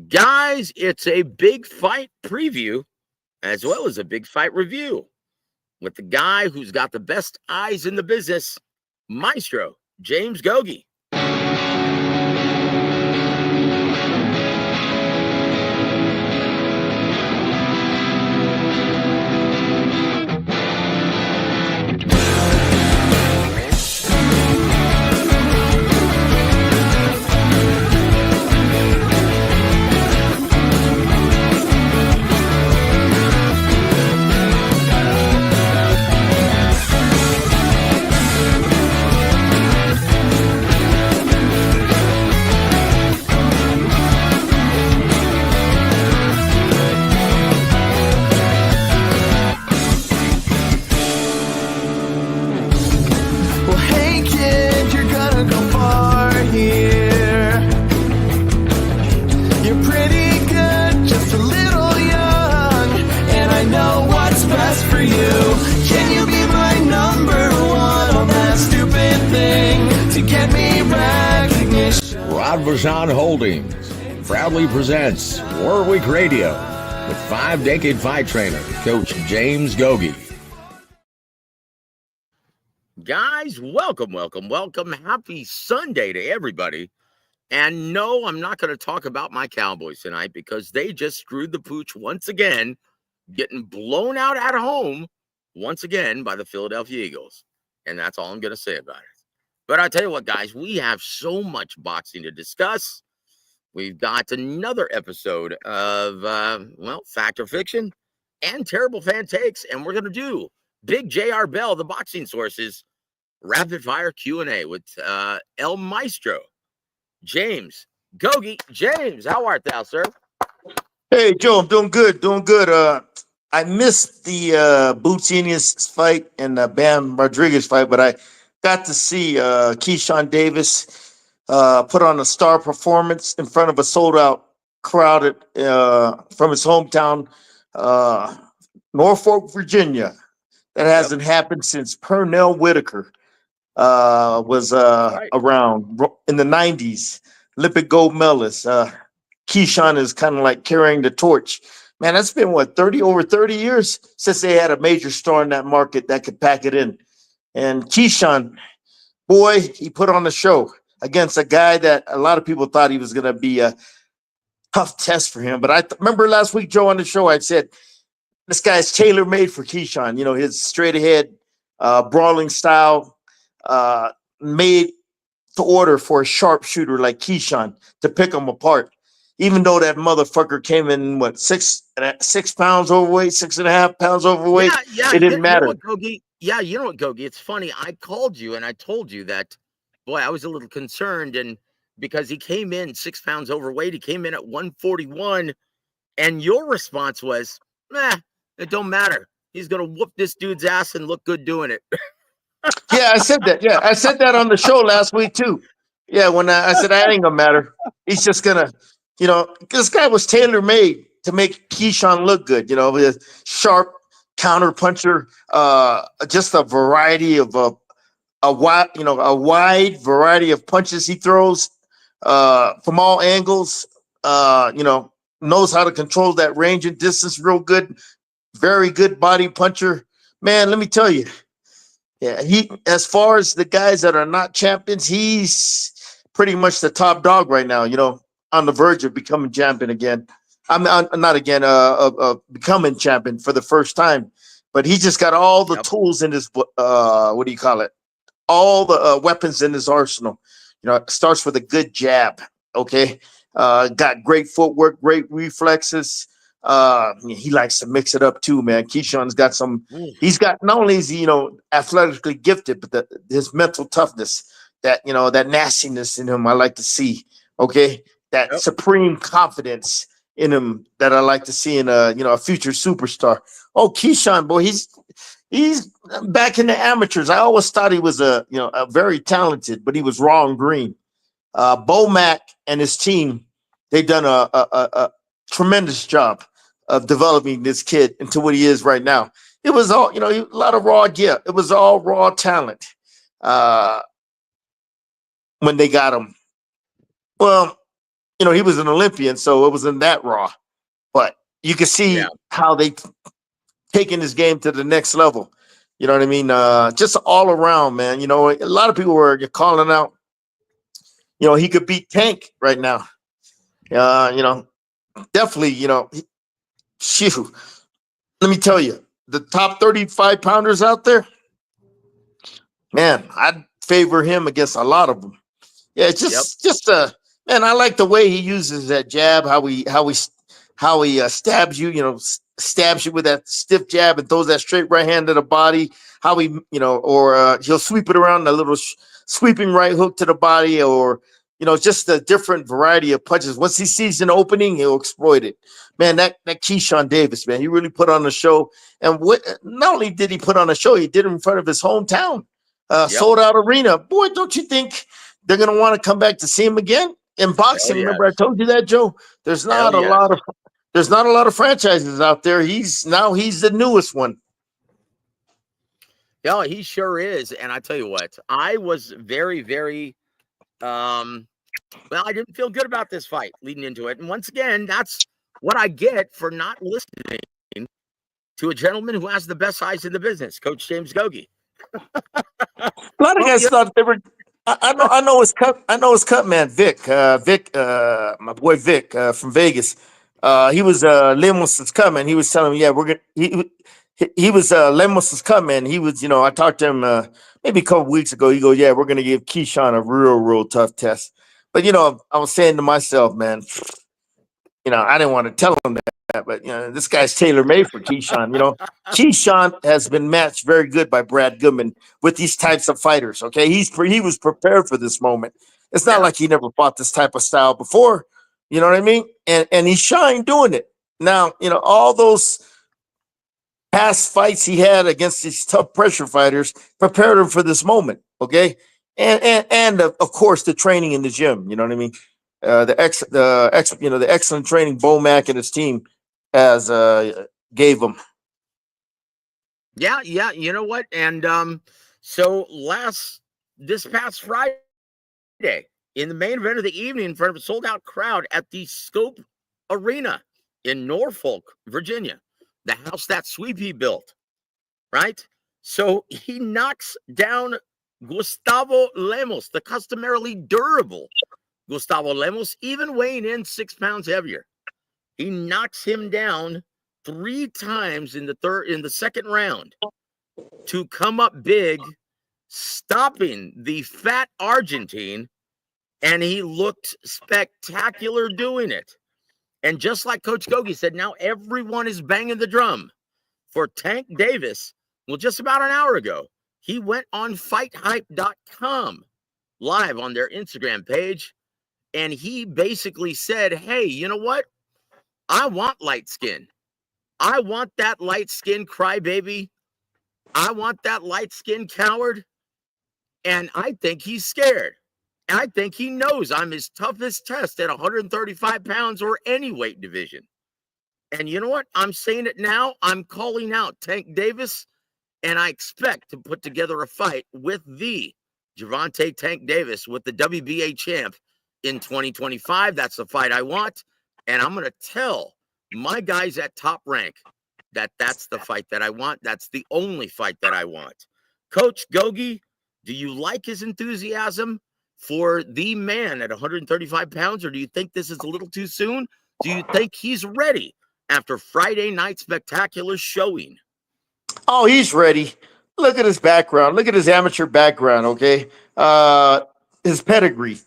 Guys, it's a big fight preview as well as a big fight review with the guy who's got the best eyes in the business, Maestro James Gogue. Riyadh Holdings proudly presents Warwick Radio with 5-decade fight trainer, Coach James Gogue. Guys, welcome. Happy Sunday to everybody. And no, I'm not going to talk about my Cowboys tonight because they just screwed the pooch once again, getting blown out at home once again by the Philadelphia Eagles. And that's all I'm going to say about it. But I tell you what, guys, we have so much boxing to discuss. We've got another episode of, Fact or Fiction and Terrible Fan Takes. And we're going to do Big J.R. Bell, the boxing sources, rapid fire Q&A with El Maestro, James Gogue. James, how art thou, sir? Hey, Joe, I'm doing good. I missed the Bootsinius fight and the Bam Rodriguez fight, but I got to see Keyshawn Davis put on a star performance in front of a sold-out crowd from his hometown, Norfolk, Virginia. That hasn't happened since Pernell Whitaker was around in the 90s. Olympic gold medalist. Keyshawn is kind of like carrying the torch. Man, that's been, over 30 years since they had a major star in that market that could pack it in. And Keyshawn, boy, he put on a show against a guy that a lot of people thought he was going to be a tough test for him. But I remember last week, Joe, on the show, I said, this guy's tailor-made for Keyshawn. You know, his straight-ahead brawling style made to order for a sharpshooter like Keyshawn to pick him apart. Even though that motherfucker came in, 6 pounds overweight, 6.5 pounds overweight, it didn't matter. You know what, Gogue? It's funny. I called you and I told you that, boy, I was a little concerned. And because he came in 6 pounds overweight, he came in at 141. And your response was, it don't matter. He's going to whoop this dude's ass and look good doing it. Yeah, I said that. Yeah, I said that on the show last week, too. Yeah, when I said that ain't going to matter. He's just going to, this guy was tailor-made to make Keyshawn look good, with a sharp counter puncher, just a variety of a wide variety of punches he throws from all angles. Knows how to control that range and distance real good. Very good body puncher, man. Let me tell you, as far as the guys that are not champions, he's pretty much the top dog right now. On the verge of becoming champion again. Becoming champion for the first time. But he just got all the tools in his, all the weapons in his arsenal. It starts with a good jab, okay? Got great footwork, great reflexes. He likes to mix it up too, man. Keyshawn's got he's got, not only is he, athletically gifted, but his mental toughness, that nastiness in him I like to see, okay? That supreme confidence in him that I like to see in a future superstar. Oh, Keyshawn, boy, he's back in the amateurs. I always thought he was a very talented, but he was raw and green. Bo Mack and his team, they've done a tremendous job of developing this kid into what he is right now. It was all, a lot of raw gear. It was all raw talent when they got him. Well, he was an Olympian, so it wasn't that raw. But you can see how they taking this game to the next level. You know what I mean? Just all around, man. A lot of people were calling out. He could beat Tank right now. Definitely. Shoot. Let me tell you, the top 35 pounders out there, man, I'd favor him against a lot of them. Yeah, man. I like the way he uses that jab, how he stabs you, stabs you with that stiff jab and throws that straight right hand to the body. How he, or he'll sweep it around a little sweeping right hook to the body, or just a different variety of punches. Once he sees an opening, he'll exploit it. Man, that Keyshawn Davis, man, he really put on a show. And not only did he put on a show, he did it in front of his hometown, sold out arena. Boy, don't you think they're going to want to come back to see him again? In boxing, remember I told you that, Joe? There's not a lot of franchises out there. He's the newest one. Yeah, he sure is. And I tell you what, I was very, very I didn't feel good about this fight leading into it. And once again, that's what I get for not listening to a gentleman who has the best eyes in the business, Coach James Gogue. A lot of guys thought they were. I know his cut man Vic, my boy Vic from Vegas. He was Lemos's cut man. He was telling me, we're gonna. He was Lemos's cut man. He was, I talked to him maybe a couple weeks ago. He goes, we're gonna give Keyshawn a real tough test. But I was saying to myself, man, I didn't want to tell him that, but this guy's tailor made for Keyshawn. Keyshawn has been matched very good by Brad Goodman with these types of fighters. Okay, he was prepared for this moment. It's not like he never fought this type of style before. You know what I mean? And he shined doing it. Now, all those past fights he had against these tough pressure fighters prepared him for this moment. Okay, and of course the training in the gym. You know what I mean? The excellent training Bo Mack and his team has gave him. Yeah. You know what? And so this past Friday, in the main event of the evening, in front of a sold-out crowd at the Scope Arena in Norfolk, Virginia, the house that Sweepy built, right? So he knocks down Gustavo Lemos, the customarily durable Gustavo Lemos, even weighing in 6 pounds heavier. He knocks him down 3 times in the second round to come up big, stopping the fat Argentine, and he looked spectacular doing it. And just like Coach Gogue said, now everyone is banging the drum for Tank Davis. Well, just about an hour ago, he went on FightHype.com live on their Instagram page, and he basically said, hey, you know what? I want light skin. I want that light skin crybaby. I want that light skin coward. And I think he's scared. And I think he knows I'm his toughest test at 135 pounds or any weight division. And you know what? I'm saying it now. I'm calling out Tank Davis, and I expect to put together a fight with the Gervonta Tank Davis with the WBA champ in 2025. That's the fight I want. And I'm going to tell my guys at Top Rank that that's the fight that I want. That's the only fight that I want. Coach Gogue, do you like his enthusiasm for the man at 135 pounds, or do you think this is a little too soon? Do you think he's ready after Friday night spectacular showing? Oh, he's ready. Look at his background. Look at his amateur background, okay? His pedigree.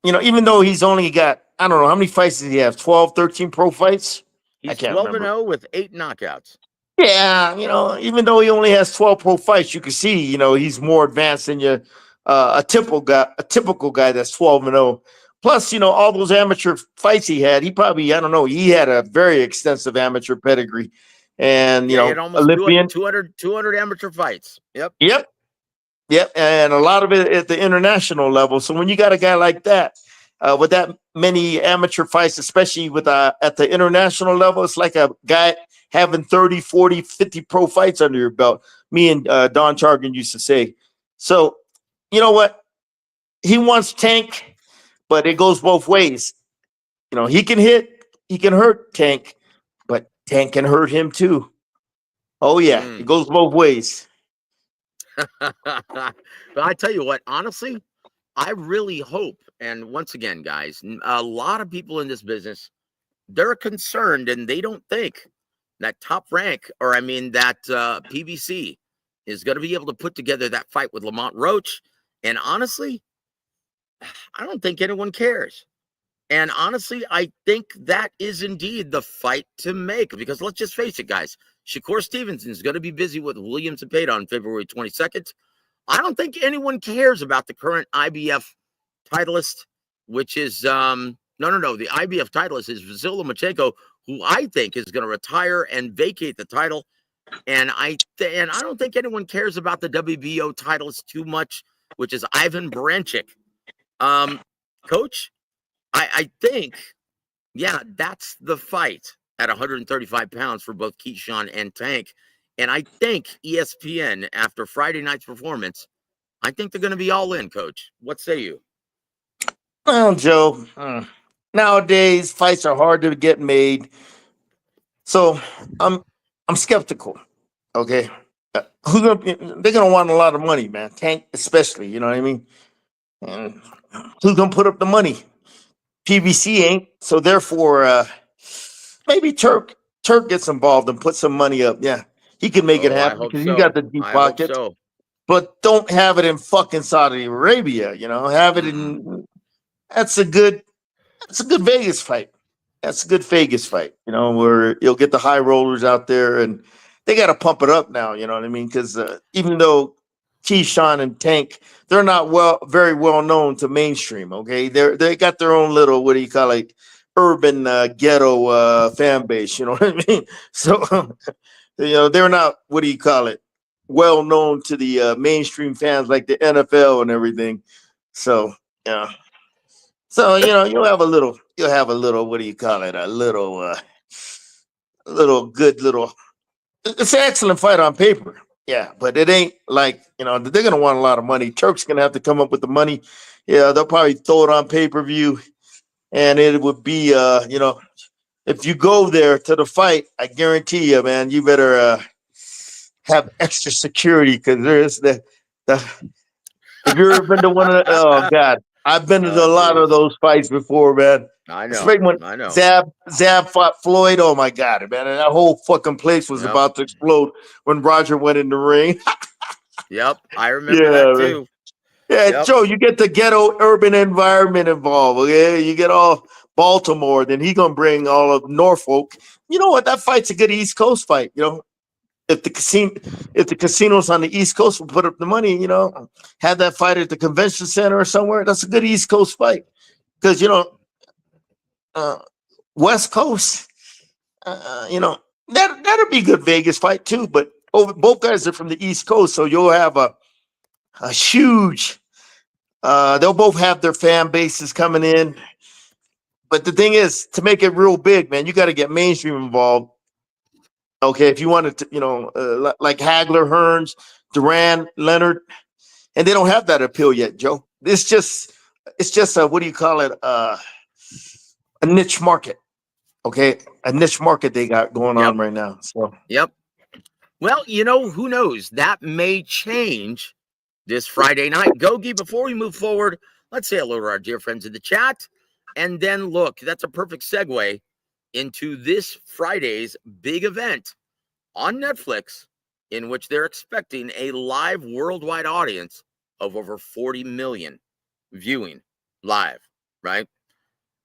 Even though he's only got, I don't know, how many fights does he have? 12, 13 pro fights? He's 12-0 with 8 knockouts. Yeah, even though he only has 12 pro fights, you can see, he's more advanced than a typical guy that's 12-0. Plus, all those amateur fights he had, he probably, I don't know, he had a very extensive amateur pedigree. And, he had almost Olympian 200 amateur fights. Yep. And a lot of it at the international level. So when you got a guy like that, with that many amateur fights, especially with at the international level, it's like a guy having 30, 40, 50 pro fights under your belt. Me and Don Chargan used to say. So, you know what? He wants Tank, but it goes both ways. he can hit, he can hurt Tank, but Tank can hurt him too. Oh yeah, it goes both ways. But I tell you what, honestly, I really hope, and once again, guys, a lot of people in this business, they're concerned and they don't think that Top Rank, or I mean that PBC is going to be able to put together that fight with Lamont Roach. And honestly, I don't think anyone cares. And honestly, I think that is indeed the fight to make, because let's just face it, guys. Shakur Stevenson is going to be busy with Williams and Pate on February 22nd. I don't think anyone cares about the current IBF titleist, which is no. The IBF titleist is Vasily Lomachenko, who I think is going to retire and vacate the title. And I don't think anyone cares about the WBO titleist too much, which is Ivan Baranchyk. Coach, I think, yeah, that's the fight at 135 pounds for both Keyshawn and Tank. And I think ESPN, after Friday night's performance, I think they're going to be all in, Coach. What say you? Well, Joe, nowadays fights are hard to get made, so I'm skeptical. Okay, they're gonna want a lot of money, man. Tank especially, you know what I mean? And who's gonna put up the money? PBC ain't. So therefore, maybe Turk gets involved and put some money up. Yeah, he can make it happen because he's got the deep pockets. So. But don't have it in fucking Saudi Arabia. Have it in. That's a good Vegas fight. That's a good Vegas fight. Where you'll get the high rollers out there, and they got to pump it up now. You know what I mean? Because even though Keyshawn and Tank, they're not very well known to mainstream. Okay, they got their own little, what do you call it, urban ghetto fan base. You know what I mean? So they're not, what do you call it, well known to the mainstream fans like the NFL and everything. So yeah. So you'll have a little, what do you call it, a little good little. It's an excellent fight on paper. Yeah, but it ain't like, they're going to want a lot of money. Turk's going to have to come up with the money. Yeah, they'll probably throw it on pay-per-view. And it would be, if you go there to the fight, I guarantee you, man, you better have extra security, because there's the if you've ever been to one of the, oh, God. I've been to a lot of those fights before, man. I know. Especially when Zab fought Floyd. Oh my God, man! And that whole fucking place was about to explode when Roger went in the ring. Yep, I remember that too. Yeah, yep. Joe, you get the ghetto urban environment involved. Okay, you get all Baltimore, then he gonna bring all of Norfolk. You know what? That fight's a good East Coast fight. If the casinos on the East Coast will put up the money, have that fight at the convention center or somewhere, that's a good East Coast fight. Because, West Coast, that'll be a good Vegas fight too. But both guys are from the East Coast, so you'll have a huge, they'll both have their fan bases coming in. But the thing is, to make it real big, man, you got to get mainstream involved. Okay, if you wanted to, like Hagler, Hearns, Duran, Leonard, and they don't have that appeal yet, Joe. It's just a, what do you call it? A niche market. Okay, a niche market they got going on right now. So yep. Well, who knows? That may change this Friday night. Gogue, before we move forward, let's say hello to our dear friends in the chat, and then look, that's a perfect segue into this Friday's big event on Netflix, in which they're expecting a live worldwide audience of over 40 million viewing live, right?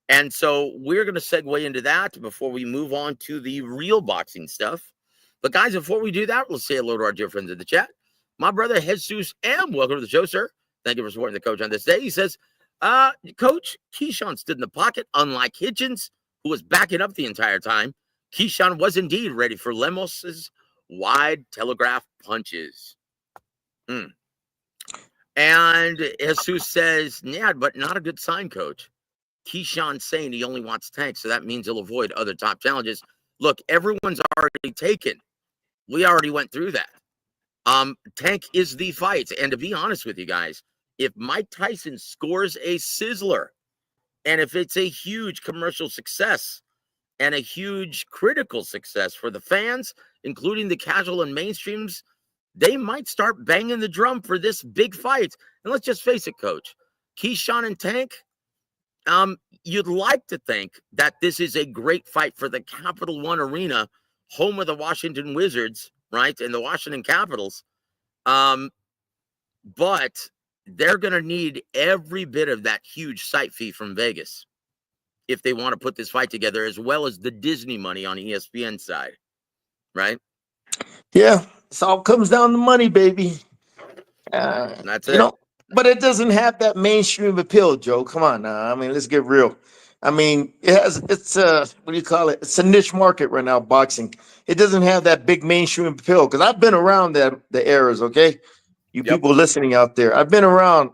And so we're going to segue into that before we move on to the real boxing stuff. But guys, before we do that, let's say hello to our dear friends in the chat. My brother Jesus M, welcome to the show, sir. Thank you for supporting the coach on this day. He says, Coach, Keyshawn stood in the pocket, unlike Hitchens, who was backing up the entire time. Keyshawn was indeed ready for Lemos's wide telegraph punches. And Jesus says, yeah, but not a good sign, Coach. Keyshawn saying he only wants Tank, so that means he'll avoid other top challenges. Look, everyone's already taken. We already went through that. Tank is the fight. And to be honest with you guys, if Mike Tyson scores a sizzler And if it's a huge commercial success and a huge critical success for the fans, including the casual and mainstreams, they might start banging the drum for this big fight. And let's just face it, Coach, Keyshawn and Tank, you'd like to think that this is a great fight for the Capital One Arena, home of the Washington Wizards, right, and the Washington Capitals. But they're going to need every bit of that huge site fee from Vegas if they want to put this fight together, as well as the Disney money on ESPN side, right? Yeah, it all comes down to money, baby. That's You it. know, but it doesn't have that mainstream appeal, Joe. Come on now. I mean, let's get real. I mean, it's a, what do you call it? It's a niche market right now, boxing. It doesn't have that big mainstream appeal because I've been around the eras, okay? You Yep. people listening out there, I've been around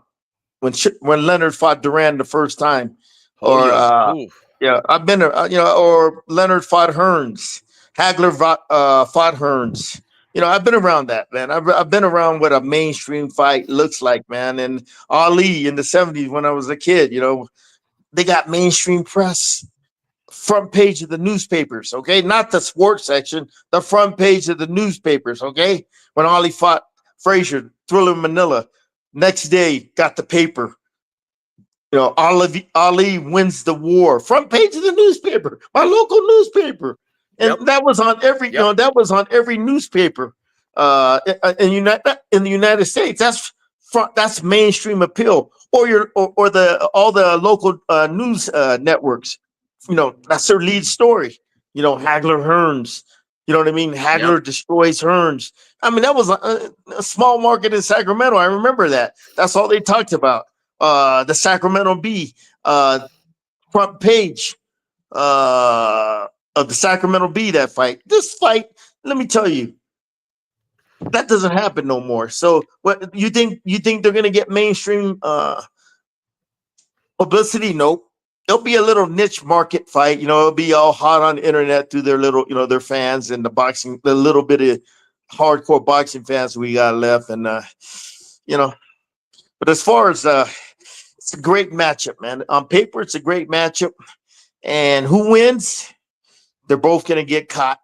when Leonard fought Duran the first time, Oh, or yeah. yeah, I've been or Leonard fought Hearns, Hagler fought Hearns. You know, I've been around that, man. I've been around what a mainstream fight looks like, man. And Ali in the 70s when I was a kid, you know, they got mainstream press, front page of the newspapers, okay? Not the sports section, the front page of the newspapers, okay? When Ali fought Frazier, Thriller Manila, next day got the paper. You know, Ali wins the war. Front page of the newspaper, my local newspaper. And that was on every, you know, that was on every newspaper in the United States. That's mainstream appeal. Or all the local news networks. You know, that's their lead story. You know, Hagler Hearns. You know what I mean? Hagler destroys Hearns. I mean, that was a small market in Sacramento. I remember that. That's all they talked about. The Sacramento Bee, front page of the Sacramento Bee, that fight. This fight, let me tell you, that doesn't happen no more. So what you think they're gonna get mainstream publicity? Nope. It'll be a little niche market fight. You know, it'll be all hot on the internet through their little, you know, their fans and the little bit of hardcore boxing fans we got left. And you know, but as far as it's a great matchup, man. On paper, it's a great matchup. And who wins? They're both gonna get caught.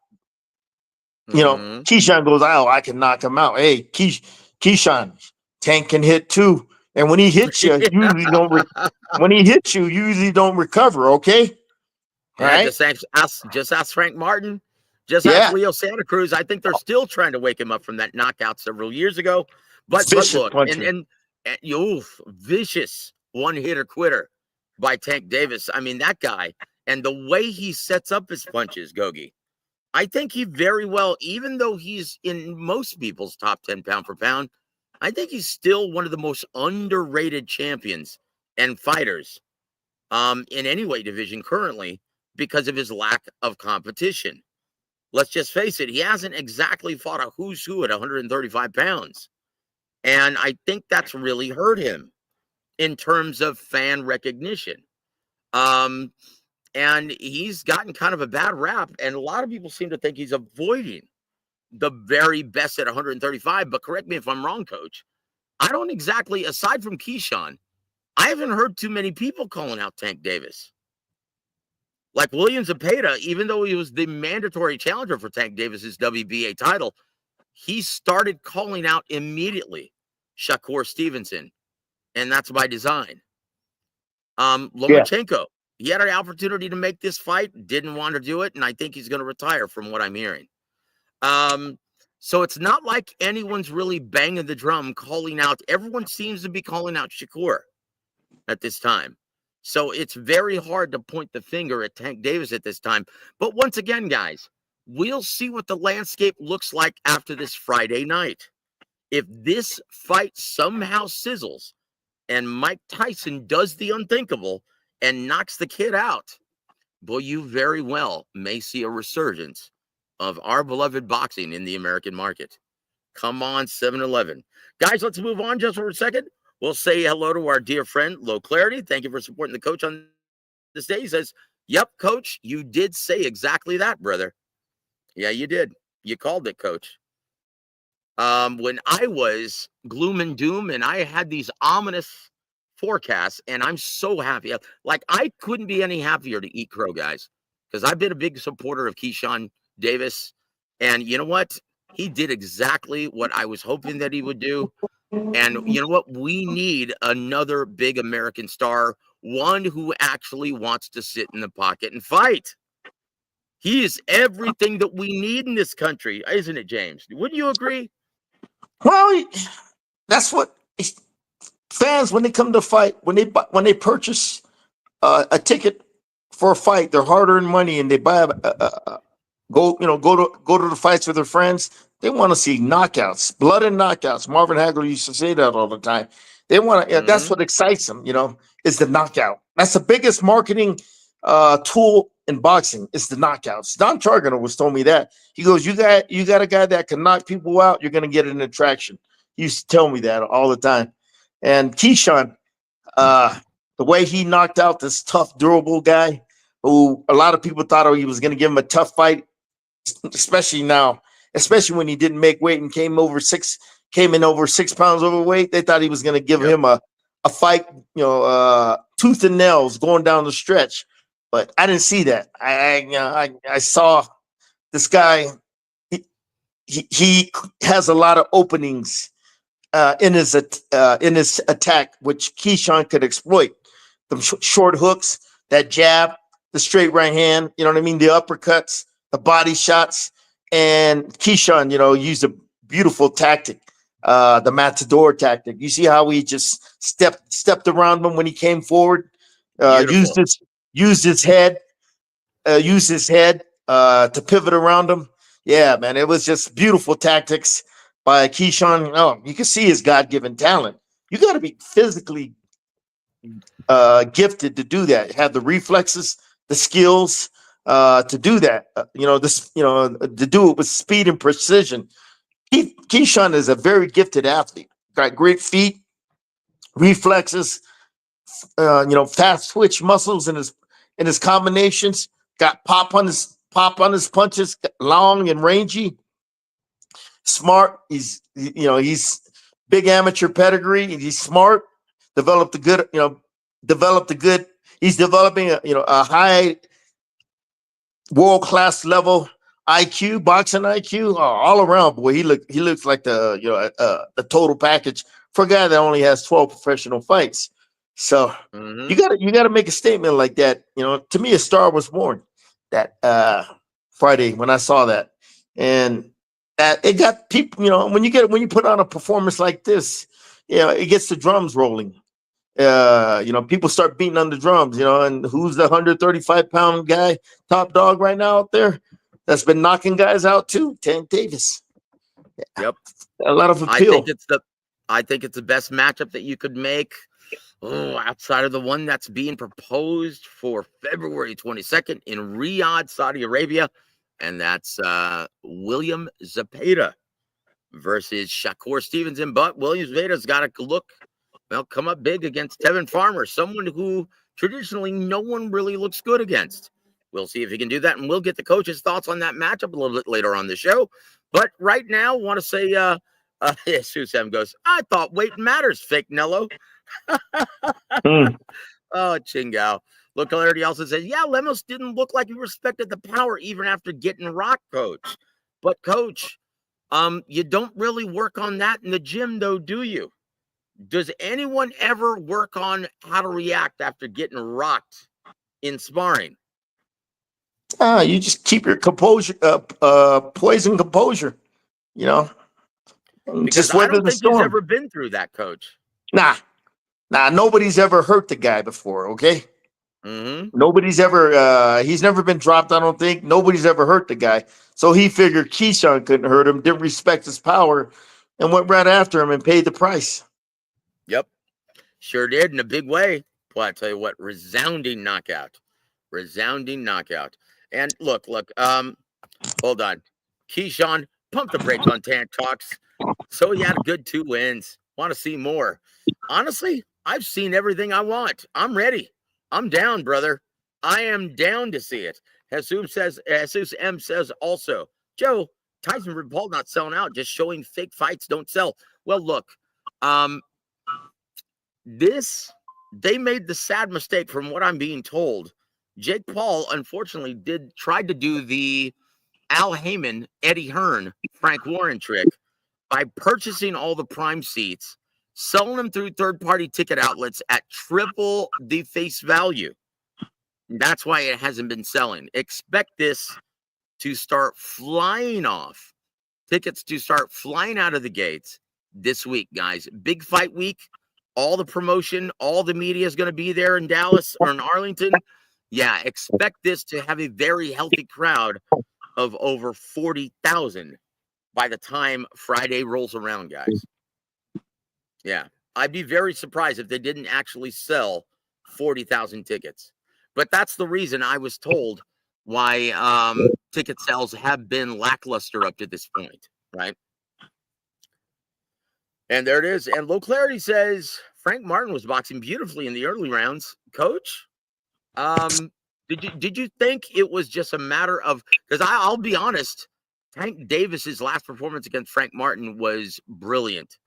You know, Keyshawn goes, "Oh, I can knock him out." Hey, Keyshawn, Tank can hit too. And when he hits you, you usually don't. When he hits you, you usually don't recover. Okay. All right. Just ask Frank Martin. Just ask Leo Santa Cruz. I think they're still trying to wake him up from that knockout several years ago. But look, and vicious one-hitter quitter by Tank Davis. I mean, that guy and the way he sets up his punches, Gogue. I think he very well, even though he's in most people's top 10 pound for pound, I think he's still one of the most underrated champions and fighters in any weight division currently because of his lack of competition. Let's just face it, he hasn't exactly fought a who's who at 135 pounds. And I think that's really hurt him in terms of fan recognition. And he's gotten kind of a bad rap, and a lot of people seem to think he's avoiding the very best at 135. But correct me if I'm wrong, Coach. I don't exactly, aside from Keyshawn, I haven't heard too many people calling out Tank Davis. Like William Zepeda, even though he was the mandatory challenger for Tank Davis's WBA title, he started calling out immediately Shakur Stevenson, and that's by design. Lomachenko, he had an opportunity to make this fight, didn't want to do it, and I think he's going to retire from what I'm hearing. So it's not like anyone's really banging the drum, calling out. Everyone seems to be calling out Shakur at this time. So it's very hard to point the finger at Tank Davis at this time. But once again, guys, we'll see what the landscape looks like after this Friday night. If this fight somehow sizzles and Mike Tyson does the unthinkable and knocks the kid out, boy, you very well may see a resurgence of our beloved boxing in the American market. Come on, 7-Eleven. Guys, let's move on just for a second. We'll say hello to our dear friend, Low Clarity. Thank you for supporting the coach on this day. He says, yep, Coach, you did say exactly that, brother. Yeah, you did. You called it, Coach. When I was gloom and doom and I had these ominous forecast, and I'm so happy. Like, I couldn't be any happier to eat crow, guys, because I've been a big supporter of Keyshawn Davis. And you know what? He did exactly what I was hoping that he would do. And you know what? We need another big American star, one who actually wants to sit in the pocket and fight. He is everything that we need in this country, isn't it, James? Wouldn't you agree? Well, that's what fans, when they come to fight, when they purchase a ticket for a fight, their hard-earned money, and they buy go to the fights with their friends. They want to see knockouts, blood and knockouts. Marvin Hagler used to say that all the time. They want to. That's what excites them. Is the knockout. That's the biggest marketing tool in boxing. It's the knockouts. Don Chargano was told me that. He goes, you got a guy that can knock people out, you're going to get an attraction. He used to tell me that all the time. And Keyshawn, the way he knocked out this tough, durable guy, who a lot of people thought he was going to give him a tough fight, especially when he didn't make weight and came in over 6 pounds overweight. They thought he was going to give him a fight, tooth and nails going down the stretch. But I didn't see that. I saw this guy. He has a lot of openings in his attack, which Keyshawn could exploit. The short hooks, that jab, the straight right hand. You know what I mean? The uppercuts, the body shots, and Keyshawn, used a beautiful tactic, the matador tactic. You see how he just stepped around him when he came forward, used his head to pivot around him. Yeah, man, it was just beautiful tactics by Keyshawn. Oh, you can see his God-given talent. You got to be physically gifted to do that. Have the reflexes, the skills to do that. To do it with speed and precision. Keyshawn is a very gifted athlete. Got great feet, reflexes, fast twitch muscles in his combinations. Got pop on his punches, long and rangy. Smart. He's big amateur pedigree. He's smart. Developed a good. He's developing a high world-class level IQ, boxing IQ, all around. Boy, he looks like the total package for a guy that only has 12 professional fights. So you gotta make a statement like that. To me, a star was born that Friday when I saw that, and it got people. When you put on a performance like this, it gets the drums rolling. People start beating on the drums. And who's the 135-pound guy, top dog right now out there that's been knocking guys out too? Tank Davis. Yep, a lot of appeal. I think it's the best matchup that you could make. Outside of the one that's being proposed for February 22nd in Riyadh, Saudi Arabia. And that's William Zepeda versus Shakur Stevenson. But William Zepeda's got to come up big against Tevin Farmer, someone who traditionally no one really looks good against. We'll see if he can do that, and we'll get the coach's thoughts on that matchup a little bit later on the show. But right now, I want to say, Susam goes, I thought weight matters, fake Nello. Oh, Chingao. Look, Clarity also says, yeah, Lemos didn't look like he respected the power even after getting rocked, coach. But, coach, you don't really work on that in the gym, though, do you? Does anyone ever work on how to react after getting rocked in sparring? You just keep your composure, poise and composure, Because just I weather don't the think he's storm. ever been through that, coach. Nah, nobody's ever hurt the guy before, okay? Nobody's ever, he's never been dropped, I don't think. Nobody's ever hurt the guy. So he figured Keyshawn couldn't hurt him, didn't respect his power, and went right after him and paid the price. Yep, sure did in a big way. Boy, I tell you what, resounding knockout. And look, hold on. Keyshawn, pump the brakes on Tant Talks. So he had a good 2 wins. Want to see more. Honestly, I've seen everything I want. I'm ready. I'm down, brother. I am down to see it. Jesus M says also, Joe, Tyson and Paul not selling out, just showing fake fights don't sell. Well, look, this they made the sad mistake, from what I'm being told. Jake Paul, unfortunately, tried to do the Al Heyman, Eddie Hearn, Frank Warren trick by purchasing all the prime seats, selling them through third-party ticket outlets at triple the face value. That's why it hasn't been selling. Expect this to start flying off. Tickets to start flying out of the gates this week, guys. Big fight week. All the promotion, all the media is going to be there in Dallas or in Arlington. Yeah, expect this to have a very healthy crowd of over 40,000 by the time Friday rolls around, guys. Yeah, I'd be very surprised if they didn't actually sell 40,000 tickets. But that's the reason I was told why ticket sales have been lackluster up to this point, right? And there it is. And Low Clarity says Frank Martin was boxing beautifully in the early rounds. Coach, did you think it was just a matter of, because I'll be honest, Tank Davis's last performance against Frank Martin was brilliant.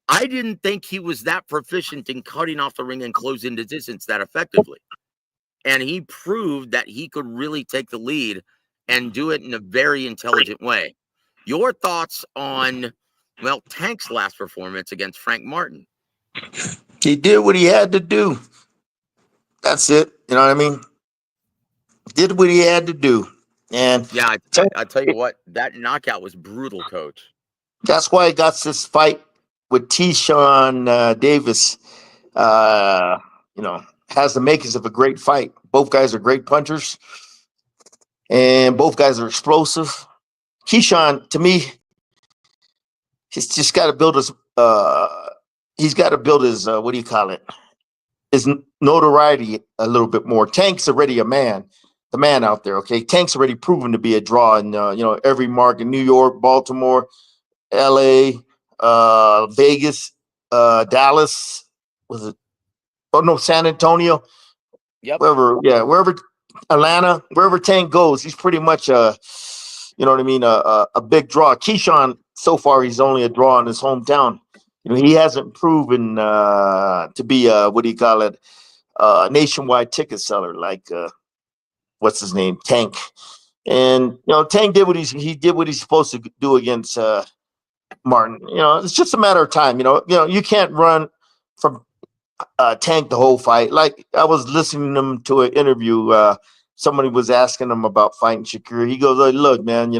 I didn't think he was that proficient in cutting off the ring and closing the distance that effectively. And he proved that he could really take the lead and do it in a very intelligent way. Your thoughts on, well, Tank's last performance against Frank Martin? He did what he had to do. That's it. You know what I mean? Did what he had to do. And yeah, I tell you what, that knockout was brutal, Coach. That's why he got this fight with Keyshawn Davis. Has the makings of a great fight. Both guys are great punchers, and both guys are explosive. Keyshawn, to me, he's just got to build his. He's got to build his. What do you call it? His notoriety a little bit more. Tank's already the man out there. Okay, Tank's already proven to be a draw in every market: New York, Baltimore, L.A., Vegas, Dallas. Was it? Oh no, San Antonio. Yep. Wherever Atlanta, wherever Tank goes, he's pretty much a big draw. Keyshawn, so far, he's only a draw in his hometown. He hasn't proven to be a nationwide ticket seller like what's his name, Tank. And Tank did what he's supposed to do against Martin. It's just a matter of time. You can't run from Tank the whole fight. Like I was listening to an interview. Somebody was asking him about fighting Shakur. He goes, "Hey, look, man,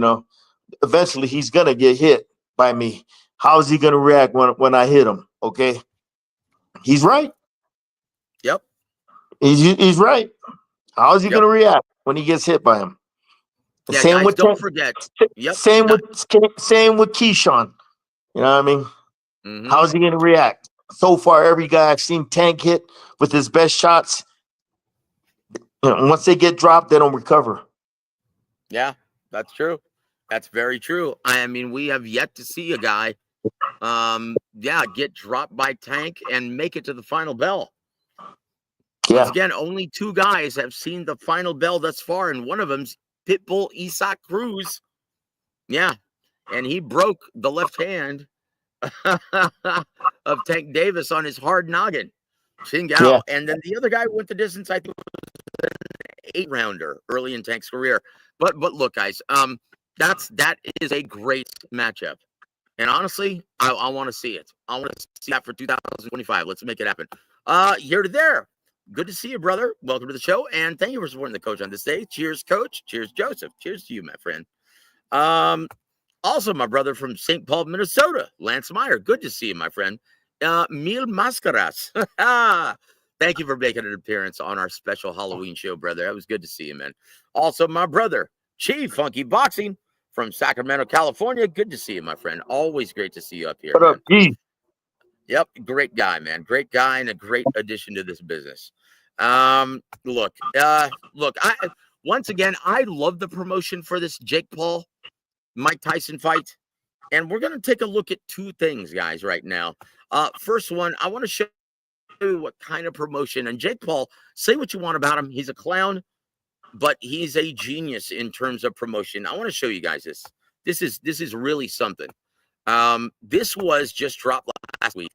eventually he's gonna get hit by me. How is he gonna react when I hit him?" Okay, he's right. Yep, he's right. How is he gonna react when he gets hit by him? Yeah, same guys, with don't forget. Yep. Same with Keyshawn. You know what I mean? Mm-hmm. How is he gonna react? So far, every guy I've seen Tank hit with his best shots, once they get dropped, they don't recover. Yeah, that's true. That's very true. I mean, we have yet to see a guy, get dropped by Tank and make it to the final bell. Yeah. Once again, only two guys have seen the final bell thus far, and one of them's Pitbull Isaac Cruz. Yeah, and he broke the left hand of Tank Davis on his hard noggin. Yeah. And then the other guy went the distance, I think, was an 8-rounder early in Tank's career. But look, guys, that is a great matchup. And honestly, I want to see it. I want to see that for 2025. Let's make it happen. Here to there. Good to see you, brother. Welcome to the show, and thank you for supporting the coach on this day. Cheers, Coach. Cheers, Joseph. Cheers to you, my friend. Also, my brother from St. Paul, Minnesota, Lance Meyer. Good to see you, my friend. Mil Mascaras. Thank you for making an appearance on our special Halloween show, brother. That was good to see you, man. Also, my brother, Chief Funky Boxing from Sacramento, California. Good to see you, my friend. Always great to see you up here. What up, Chief? Yep, great guy, man. Great guy and a great addition to this business. Look, once again, I love the promotion for this Jake Paul, Mike Tyson fight. And we're going to take a look at two things, guys, right now. First one, I want to show you what kind of promotion. And Jake Paul, say what you want about him. He's a clown, but he's a genius in terms of promotion. I want to show you guys this. This is really something. This was just dropped last week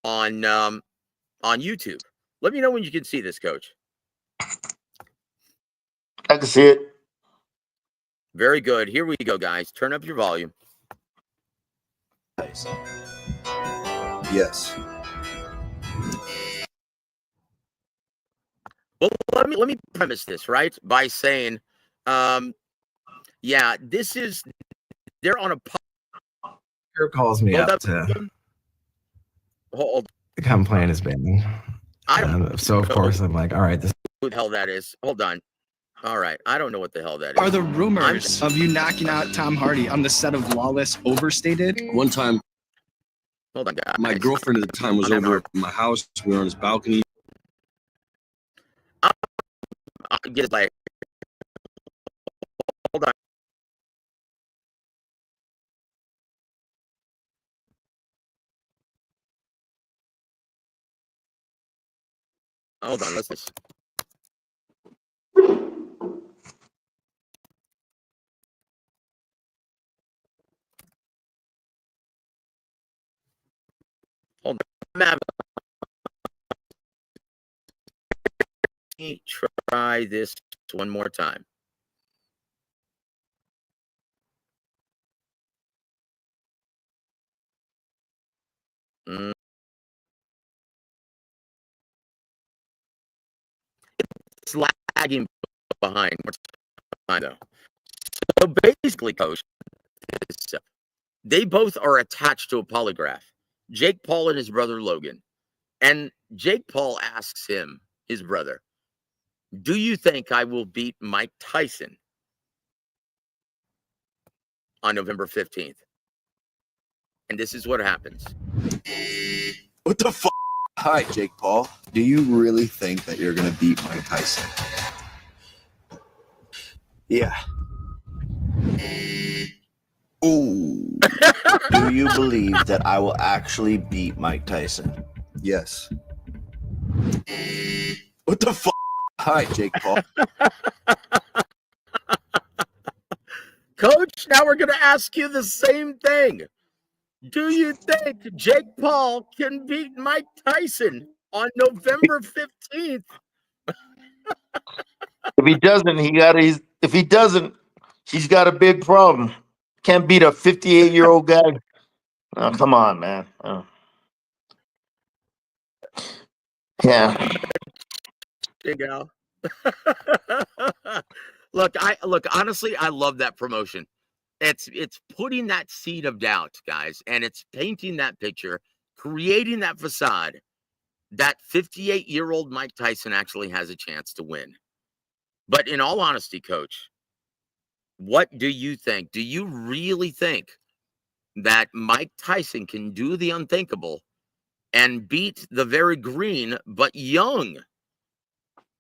on on YouTube. Let me know when you can see this, Coach. I can see it. Very good. Here we go, guys. Turn up your volume. Yes. Well, let me premise this, right, by saying, yeah, they're on a. Calls me up to come play in his band. So of course I'm like, all right, this. Who the hell that is? Hold on. All right, I don't know what the hell that is. Are the rumors of you knocking out Tom Hardy on the set of Lawless overstated? One time, hold on, guys. My girlfriend at the time was over at my house. We were on his balcony. Get like, hold on. Hold on, listen. Hold on. Try this one more time. It's lagging behind. Though. So basically, Coach, they both are attached to a polygraph. Jake Paul and his brother Logan. And Jake Paul asks him, his brother, do you think I will beat Mike Tyson on November 15th? And this is what happens. What the fuck? Hi, Jake Paul. Do you really think that you're going to beat Mike Tyson? Yeah. Ooh. Do you believe that I will actually beat Mike Tyson? Yes. What the fuck? Hi, Jake Paul. Coach, now we're going to ask you the same thing. Do you think Jake Paul can beat Mike Tyson on November 15th? If he doesn't, he's got a big problem. Can't beat a 58-year-old guy. Oh, come on, man. Oh. Yeah. Big Al. Look, honestly, I love that promotion. It's putting that seed of doubt, guys, and it's painting that picture, creating that facade that 58-year-old Mike Tyson actually has a chance to win. But in all honesty, Coach, what do you think? Do you really think that Mike Tyson can do the unthinkable and beat the very green but young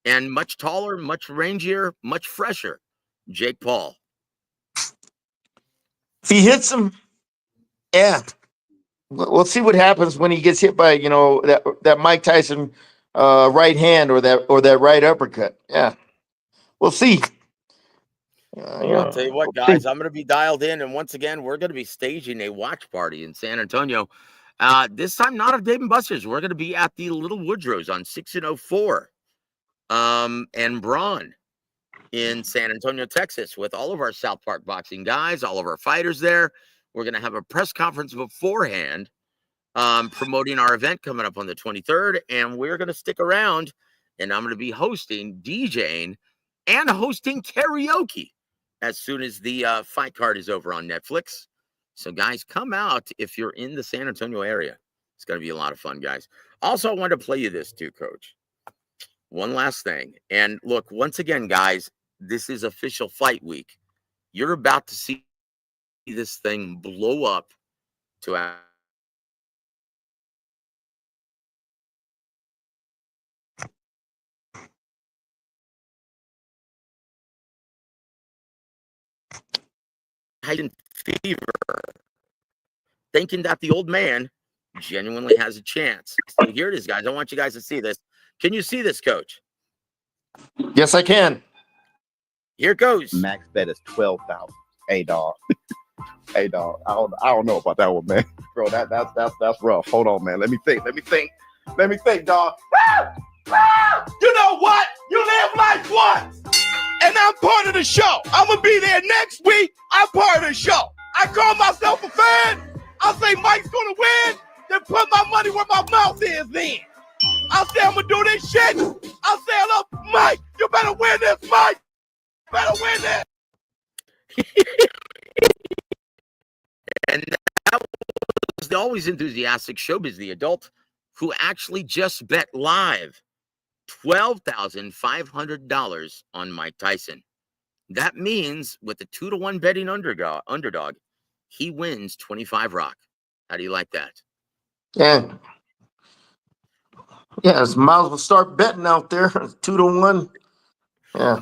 and much taller, much rangier, much fresher Jake Paul? If he hits him, yeah. We'll see what happens when he gets hit by, that Mike Tyson right hand or that right uppercut. Yeah. We'll see. I'll tell you what, guys, I'm going to be dialed in. And once again, we're going to be staging a watch party in San Antonio. This time, not at Dave & Buster's. We're going to be at the Little Woodrow's on 604 and Braun in San Antonio, Texas, with all of our South Park boxing guys, all of our fighters there. We're going to have a press conference beforehand promoting our event coming up on the 23rd. And we're going to stick around, and I'm going to be hosting, DJing, and hosting karaoke as soon as the fight card is over on Netflix. So, guys, come out if you're in the San Antonio area. It's going to be a lot of fun, guys. Also, I wanted to play you this too, Coach. One last thing. And look, once again, guys, this is official fight week. You're about to see this thing blow up to a Titan fever, thinking that the old man genuinely has a chance. So here it is, guys. I want you guys to see this. Can you see this, Coach? Yes, I can. Here it goes. Max bet is 12,000. Hey, dog. Hey, dog. I don't know about that one, man. Bro, that's rough. Hold on, man. Let me think. Let me think, dog. You know what? You live life once. And I'm part of the show. I'm going to be there next week. I'm part of the show. I call myself a fan. I'll say Mike's going to win. Then put my money where my mouth is then. I'll say I'm going to do this shit. I'll say, hello, Mike, you better win this, Mike. You better win this. And that was the always enthusiastic Showbiz the Adult, who actually just bet live $12,500 on Mike Tyson. That means with the 2-to-1 betting underdog, he wins 25 rock. How do you like that? Yeah. Yeah, might as well start betting out there. 2-to-1. Yeah.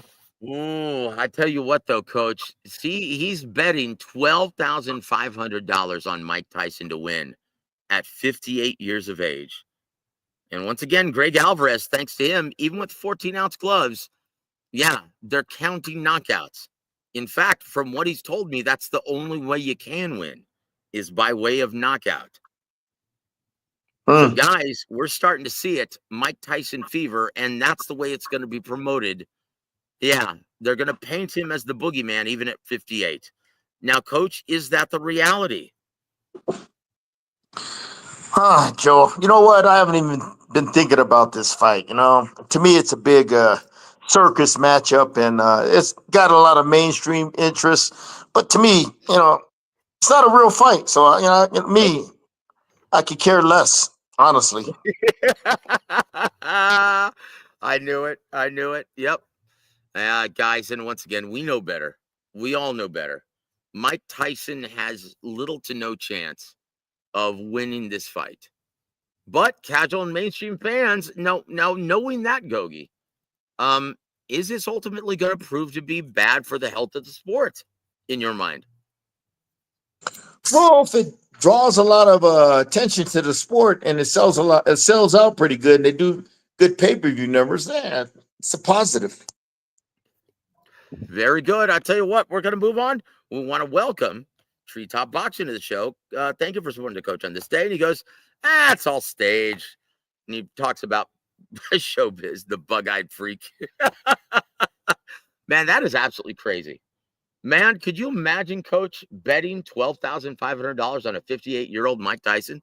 Ooh, I tell you what, though, Coach. See, he's betting $12,500 on Mike Tyson to win at 58 years of age. And once again, Greg Alvarez, thanks to him, even with 14-ounce gloves, yeah, they're counting knockouts. In fact, from what he's told me, that's the only way you can win is by way of knockout. So, guys, we're starting to see it, Mike Tyson fever, and that's the way it's going to be promoted. Yeah, they're going to paint him as the boogeyman even at 58. Now, Coach, is that the reality? Joe, you know what? I haven't even been thinking about this fight. You know, to me, it's a big circus matchup, and it's got a lot of mainstream interest. But to me, you know, it's not a real fight. So, you know, me, I could care less, honestly. I knew it. I knew it. Yep. Guys, and once again, we know better. We all know better. Mike Tyson has little to no chance of winning this fight. But casual and mainstream fans, now knowing that, Gogue, is this ultimately going to prove to be bad for the health of the sport, in your mind? Well, if it draws a lot of attention to the sport and it sells out pretty good, and they do good pay-per-view numbers, yeah, it's a positive. Very good. I tell you what, we're going to move on. We want to welcome Treetop Boxing to the show. Thank you for supporting the coach on this day. And he goes, it's all staged. And he talks about Showbiz, the bug-eyed freak. Man, that is absolutely crazy. Man, could you imagine, Coach, betting $12,500 on a 58-year-old Mike Tyson?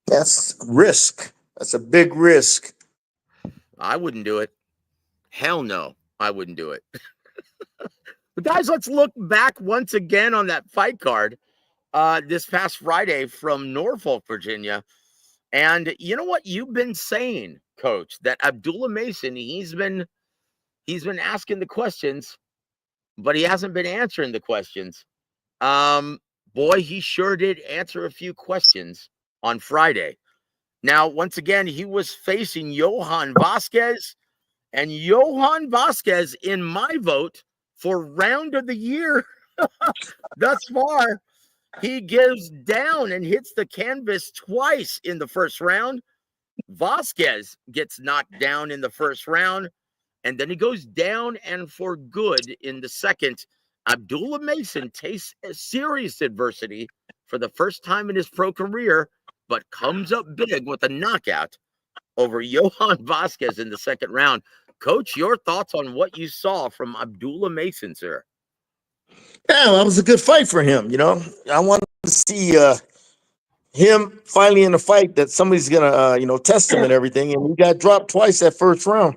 That's risk. That's a big risk. I wouldn't do it. Hell no, I wouldn't do it. But guys, let's look back once again on that fight card this past Friday from Norfolk, Virginia. And you know what you've been saying, Coach, that Abdullah Mason, he's been asking the questions, but he hasn't been answering the questions. Boy, he sure did answer a few questions on Friday. Now, once again, he was facing Johan Vasquez, and Johan Vasquez, in my vote for round of the year thus far, he gives down and hits the canvas twice in the first round. Vasquez gets knocked down in the first round, and then he goes down and for good in the second. Abdullah Mason tastes serious adversity for the first time in his pro career, but comes up big with a knockout over Johan Vasquez in the second round. Coach, your thoughts on what you saw from Abdullah Mason, sir? Yeah, that was a good fight for him. You know, I wanted to see him finally in a fight that somebody's gonna test him and everything. And he got dropped twice that first round,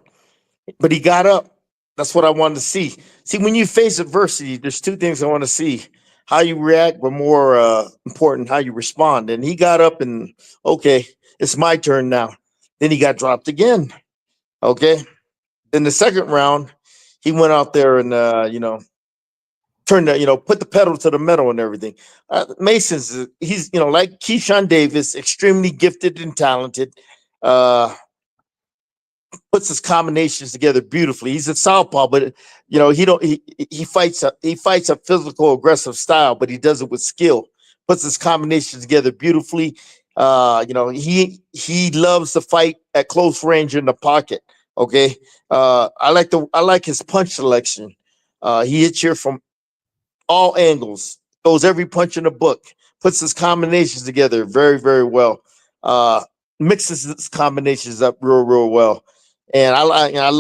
but he got up. That's what I wanted to see. See, when you face adversity, there's two things I want to see: how you react, but more important, how you respond. And he got up and okay, it's my turn now. Then he got dropped again. Okay. In the second round, he went out there and turned the, put the pedal to the metal and everything. Mason's he's like Keyshawn Davis, extremely gifted and talented. Puts his combinations together beautifully. He's a southpaw, but he fights a physical, aggressive style, but he does it with skill. Puts his combinations together beautifully. He loves to fight at close range in the pocket. Okay. I like his punch selection. He hits here from all angles, throws every punch in the book, puts his combinations together very, very well. mixes his combinations up real well. And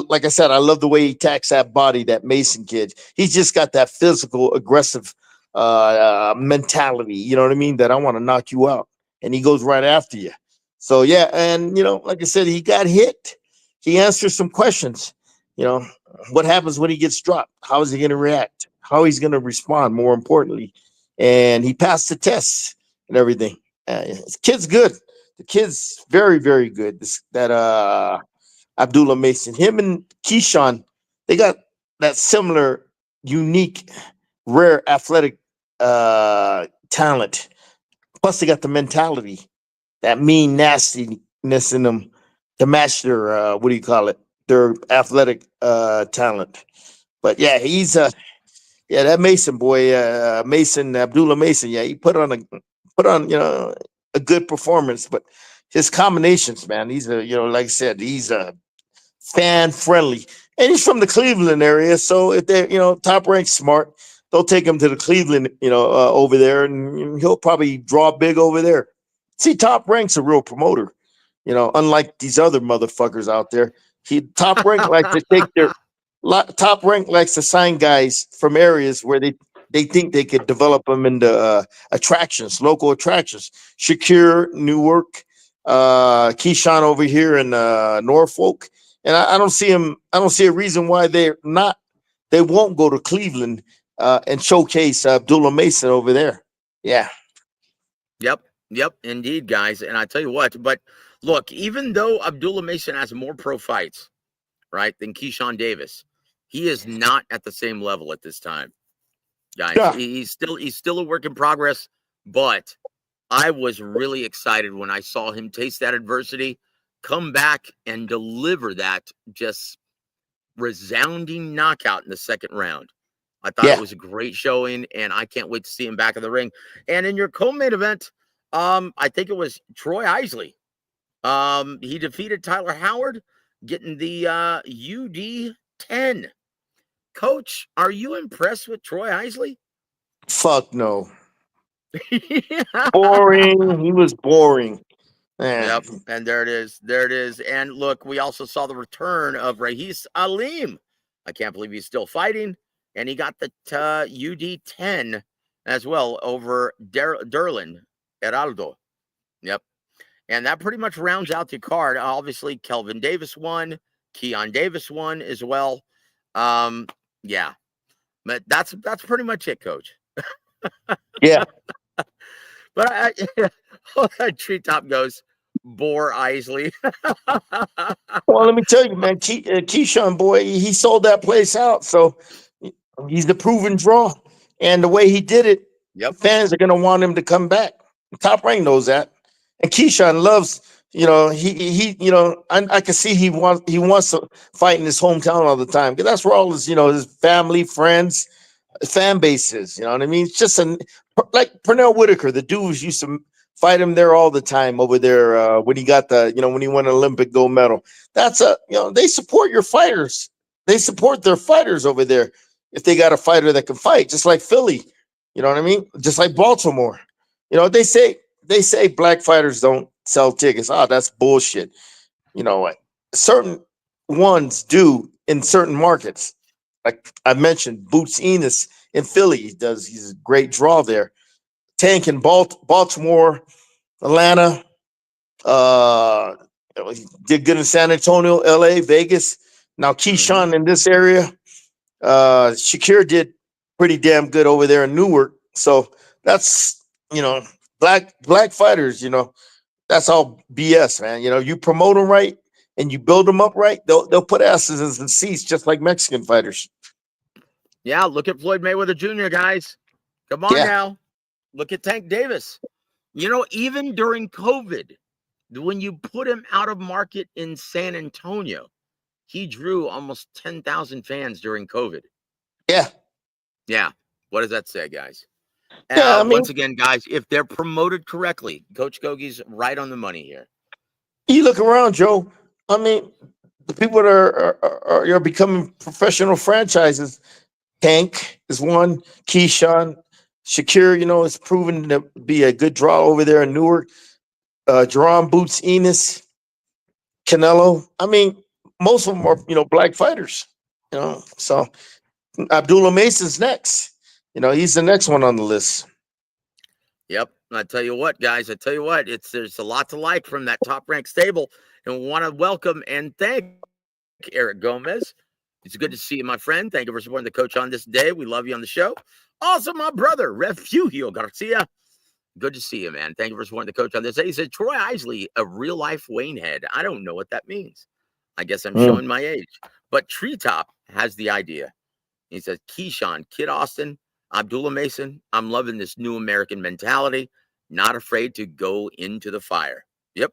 like I said, I love the way he attacks that body, that Mason kid. He's just got that physical, aggressive mentality. You know what I mean? That I want to knock you out, and he goes right after you. So yeah, and like I said, he got hit. He answers some questions. What happens when he gets dropped? How is he going to react? How he's going to respond? More importantly, and he passed the tests and everything. This kid's good. The kid's very, very good. Abdullah Mason, him and Keyshawn, they got that similar, unique, rare athletic talent. Plus, they got the mentality, that mean nastiness in them to match their their athletic talent. But yeah, he's that Mason boy, Abdullah Mason. Yeah, he put on a good performance. But his combinations, man, he's like I said, he's fan friendly, and he's from the Cleveland area. So if they're Top Rank's smart, they'll take him to the Cleveland over there, and he'll probably draw big over there. See, Top Rank's a real promoter, unlike these other motherfuckers out there. Top Rank likes to take their Top Rank likes to sign guys from areas where they think they could develop them into local attractions. Shakir, Newark, Keyshawn over here in Norfolk. And I don't see him. I don't see a reason why they won't go to Cleveland and showcase Abdullah Mason over there. Yeah. Yep, indeed, guys. And I tell you what, but look, even though Abdullah Mason has more pro fights, right, than Keyshawn Davis, he is not at the same level at this time, guys. Yeah. He's still a work in progress, but I was really excited when I saw him taste that adversity, come back and deliver that just resounding knockout in the second round. I thought it was a great showing, and I can't wait to see him back in the ring. And in your co-main event, I think it was Troy Isley. He defeated Tyler Howard, getting the UD10. Coach, are you impressed with Troy Isley? Fuck no. Boring. He was boring. Man. Yep, and there it is. And look, we also saw the return of Rahis Alim. I can't believe he's still fighting. And he got the UD10 as well over Derlin Heraldo. Yep. And that pretty much rounds out the card. Obviously, Kelvin Davis won. Keon Davis won as well. Yeah. But that's pretty much it, Coach. Yeah. But Treetop goes, Bore Isley. Well, let me tell you, man, Keyshawn, boy, he sold that place out. So he's the proven draw. And the way he did it, fans are going to want him to come back. Top Rank knows that. And Keyshawn loves, I can see he wants to fight in his hometown all the time. Because that's where all his, his family, friends, fan base is. You know what I mean? It's just like Pernell Whitaker, the dudes used to fight him there all the time over there when he got when he won an Olympic gold medal. That's they support your fighters. They support their fighters over there if they got a fighter that can fight, just like Philly. You know what I mean? Just like Baltimore. They say black fighters don't sell tickets. Oh, that's bullshit. Certain ones do in certain markets. Like I mentioned, Boots Enos in Philly, he's a great draw there. Tank in Baltimore, Atlanta, he did good in San Antonio, LA, Vegas. Now Keyshawn in this area, Shakir did pretty damn good over there in Newark. So that's black fighters. That's all BS, man. You promote them right and you build them up right, they'll put asses in seats just like Mexican fighters. Yeah, look at Floyd Mayweather Jr., guys. Come on now. Look at Tank Davis. Even during COVID, when you put him out of market in San Antonio, he drew almost 10,000 fans during COVID. Yeah. Yeah. What does that say, guys? Yeah, once again, guys, if they're promoted correctly, Coach Gogue's right on the money here. You look around, Joe. The people that are becoming professional franchises. Tank is one. Keyshawn, Shakir, is proven to be a good draw over there in Newark. Jerome Boots Enos, Canelo. I mean, most of them are, black fighters. So Abdullah Mason's next. He's the next one on the list. Yep. I tell you what, guys, there's a lot to like from that top ranked stable, and want to welcome and thank Eric Gomez. It's good to see you, my friend. Thank you for supporting the coach on this day. We love you on the show. Also, my brother, Refugio Garcia. Good to see you, man. Thank you for supporting the coach on this day. He said, Troy Isley, a real life Wayne head. I don't know what that means. I guess I'm showing my age. But Treetop has the idea. He says, Keyshawn, Kid Austin, Abdullah Mason, I'm loving this new American mentality. Not afraid to go into the fire. Yep.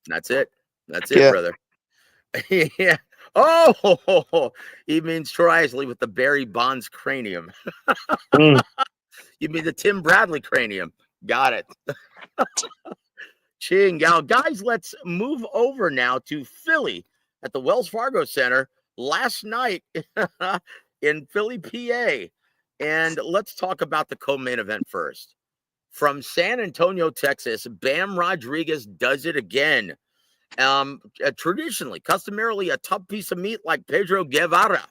That's it. That's it, brother. Yeah. Oh, he means Troy Isley with the Barry Bonds cranium. You mean the Tim Bradley cranium. Got it. Ching Gal. Guys, let's move over now to Philly at the Wells Fargo Center last night in Philly, PA. And let's talk about the co-main event first. From San Antonio, Texas, Bam Rodriguez does it again. Traditionally, customarily a tough piece of meat like Pedro Guevara.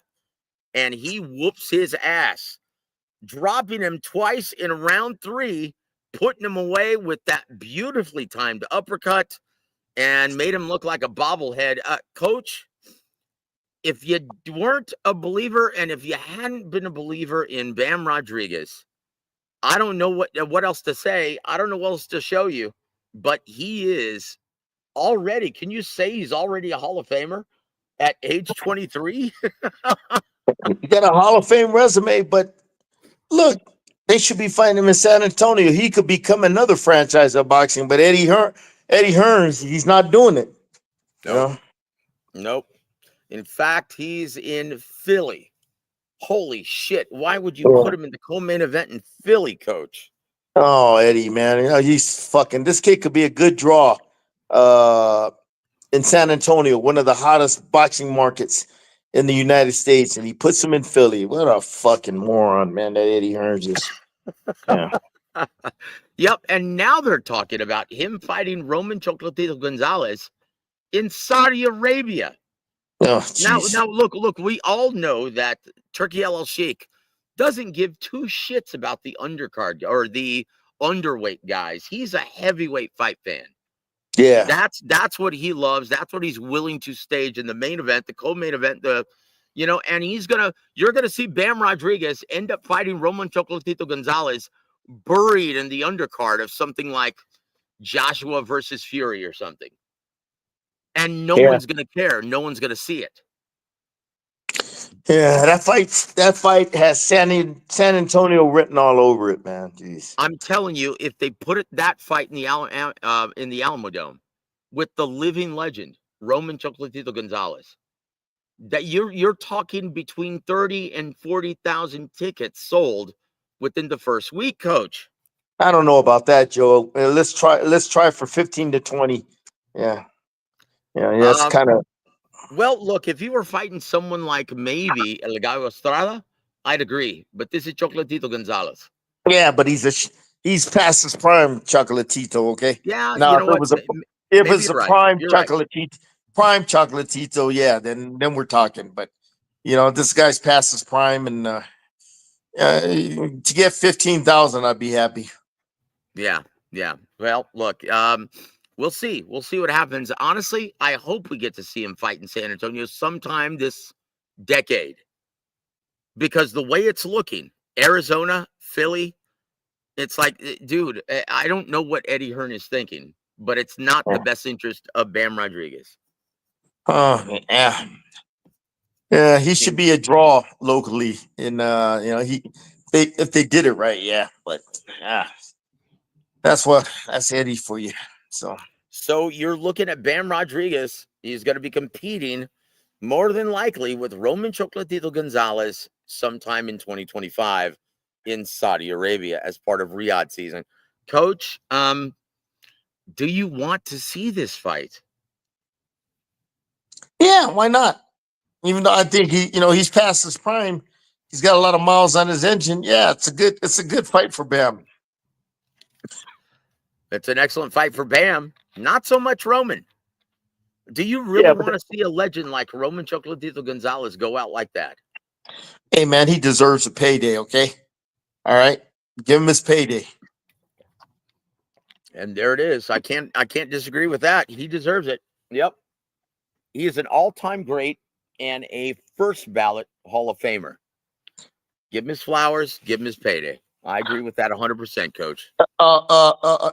And he whoops his ass, dropping him twice in round 3, putting him away with that beautifully timed uppercut, and made him look like a bobblehead. Coach, if you weren't a believer, and if you hadn't been a believer in Bam Rodriguez, I don't know what else to say. I don't know what else to show you, but he is already, can you say he's already a Hall of Famer at age 23? You got a Hall of Fame resume, but look, they should be fighting him in San Antonio. He could become another franchise of boxing, but Eddie Hearns, he's not doing it. Nope. In fact, he's in Philly. Holy shit. Why would you put him in the co-main event in Philly, Coach? Oh, Eddie, man. He's fucking, this kid could be a good draw in San Antonio, one of the hottest boxing markets in the United States, and he puts him in Philly. What a fucking moron, man, that Eddie Hearns is. Yeah. Yep, and now they're talking about him fighting Roman Chocolatito Gonzalez in Saudi Arabia. Oh, now, look, we all know that Turkey El Sheikh doesn't give two shits about the undercard or the underweight guys. He's a heavyweight fight fan. Yeah. That's what he loves. That's what he's willing to stage in the main event, the co-main event, and you're gonna see Bam Rodriguez end up fighting Roman Chocolatito Gonzalez buried in the undercard of something like Joshua versus Fury or something. And no one's gonna care. No one's gonna see it. Yeah, that fight has San Antonio written all over it, man. Jeez. I'm telling you, if they put that fight in the Alamo Dome with the living legend Roman Chocolatito Gonzalez, that you're talking between 30 and 40,000 tickets sold within the first week, Coach. I don't know about that, Joe. Let's try for 15 to 20. Yeah. Yeah, that's kind of. Well, look, if you were fighting someone like maybe El Gallo Estrada, I'd agree. But this is Chocolatito Gonzalez. Yeah, but he's past his prime, Chocolatito. Okay. Yeah. Now, you know if it was a prime Chocolatito, yeah, then we're talking. But this guy's past his prime, and to get 15,000, I'd be happy. Yeah. Well, look, we'll see. We'll see what happens. Honestly, I hope we get to see him fight in San Antonio sometime this decade. Because the way it's looking, Arizona, Philly, it's like, dude, I don't know what Eddie Hearn is thinking, but it's not the best interest of Bam Rodriguez. Oh, yeah. Yeah, he should be a draw locally. And, if they did it right, yeah. But, that's Eddie for you. So you're looking at Bam Rodriguez. He's going to be competing more than likely with Roman Chocolatito Gonzalez sometime in 2025 in Saudi Arabia as part of Riyadh season. Coach, do you want to see this fight? Yeah, why not? Even though I think he's past his prime, he's got a lot of miles on his engine. Yeah, it's a good fight for Bam. It's an excellent fight for Bam. Not so much Roman. Do you really want to see a legend like Roman Chocolatito Gonzalez go out like that? Hey, man, he deserves a payday, okay? All right? Give him his payday. And there it is. I can't disagree with that. He deserves it. Yep. He is an all-time great and a first ballot Hall of Famer. Give him his flowers, give him his payday. I agree with that 100%, Coach.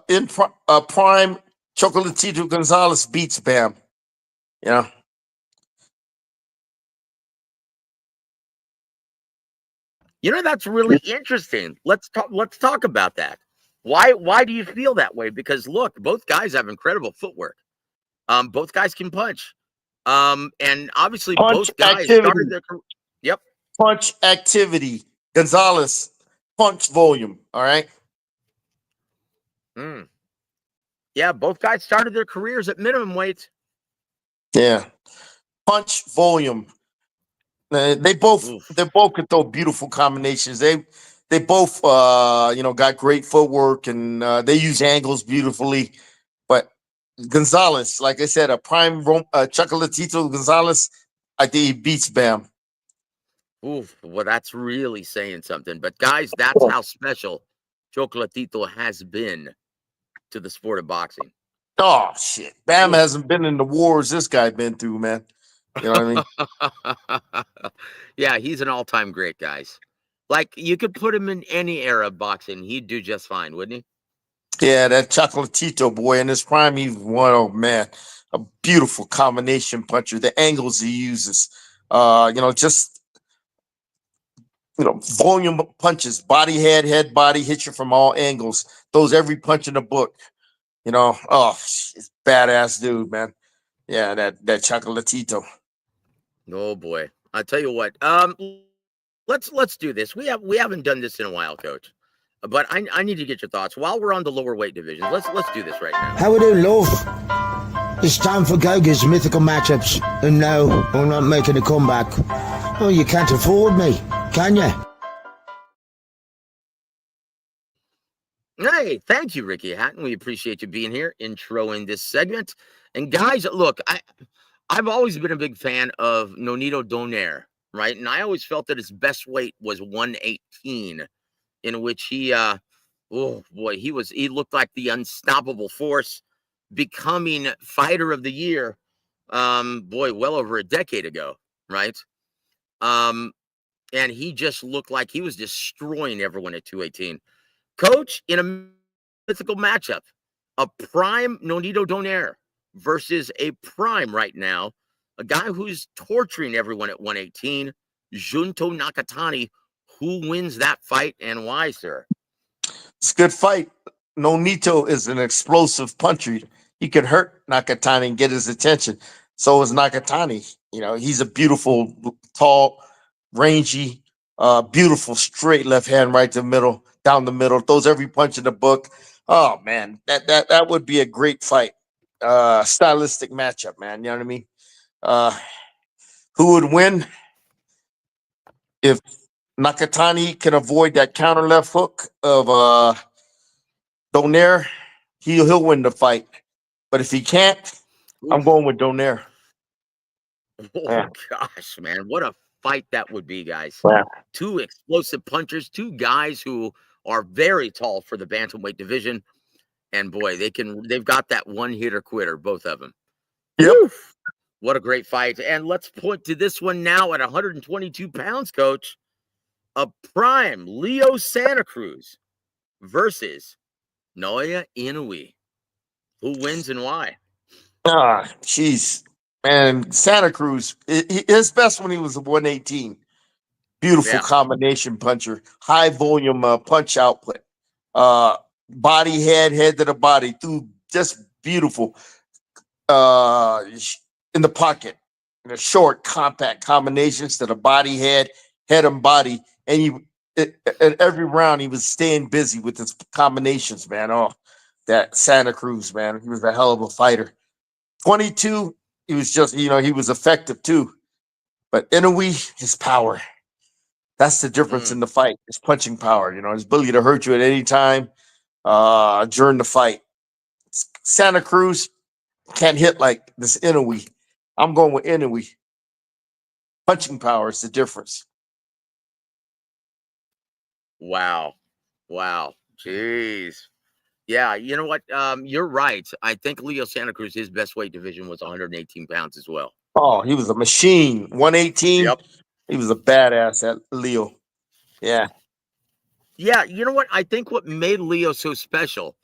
In prime, Chocolatito Gonzalez beats Bam. Yeah. You know, that's really interesting. Let's talk about that. Why do you feel that way? Because look, both guys have incredible footwork. Both guys can punch. And obviously both guys started their career. Yep. Punch activity. Gonzalez, punch volume. All right. Yeah, both guys started their careers at minimum weight. Yeah. Punch volume. They both can throw beautiful combinations. They both got great footwork and they use angles beautifully. But Gonzalez, like I said, a prime Chocolatito Gonzalez, I think he beats Bam. Oof, well, that's really saying something. But guys, that's how special Chocolatito has been to the sport of boxing. Oh shit. Bam hasn't been in the wars this guy been through, man. You know what I mean? Yeah, he's an all-time great, guys. Like, you could put him in any era of boxing, he'd do just fine, wouldn't he? Yeah, that Chocolatito boy in his prime, he's one, oh man, a beautiful combination puncher. The angles he uses, volume punches, body, head, body, hit you from all angles. Throws every punch in the book. It's badass dude, man. Yeah, that Chocolatito. Oh boy, I tell you what. Let's do this. We haven't done this in a while, Coach. But I need to get your thoughts while we're on the lower weight division. Let's do this right now. How we doing, love? It's time for Gogue's mythical matchups, and no, I'm not making a comeback. Oh, you can't afford me, can you? Hey, thank you, Ricky Hatton. We appreciate you being here, introing this segment. And guys, look, I've always been a big fan of Nonito Donaire, right? And I always felt that his best weight was 118, in which he looked like the unstoppable force, becoming fighter of the year, well over a decade ago, right? And he just looked like he was destroying everyone at 218. Coach, in a mythical matchup, a prime Nonito Donaire versus a prime right now, a guy who's torturing everyone at 118, Junto Nakatani. Who wins that fight and why, sir? It's a good fight. Nonito is an explosive puncher. He could hurt Nakatani and get his attention. So is Nakatani. He's a beautiful, tall, rangy, beautiful straight left hand right to the middle, down the middle, throws every punch in the book. Oh man, that would be a great fight. Stylistic matchup, man. You know what I mean? Who would win? If Nakatani can avoid that counter left hook of Donaire, he'll win the fight. But if he can't, I'm going with Donaire. Oh gosh, man, what a fight that would be, guys. Yeah. Two explosive punchers, two guys who are very tall for the bantamweight division. And boy, they've got that one hitter quitter, both of them. Yep. Woof. What a great fight. And let's point to this one now at 122 pounds, Coach. A prime Leo Santa Cruz versus Naoya Inoue. Who wins and why? Jeez. Man, Santa Cruz, his best when he was a 118. Beautiful combination puncher, high volume punch output. Body, head to the body, through just beautiful in the pocket. In a short, compact combinations to the body, head and body. And at every round, he was staying busy with his combinations, man. Oh, that Santa Cruz, man. He was a hell of a fighter. 22, he was just, he was effective too. But Inoue, his power. That's the difference in the fight. His punching power, his ability to hurt you at any time during the fight. Santa Cruz can't hit like this Inoue. I'm going with Inoue. Punching power is the difference. Wow. Jeez. Yeah, you know what? You're right. I think Leo Santa Cruz, his best weight division was 118 pounds as well. Oh, he was a machine. 118. Yep. He was a badass at Leo. Yeah. Yeah, you know what? I think what made Leo so special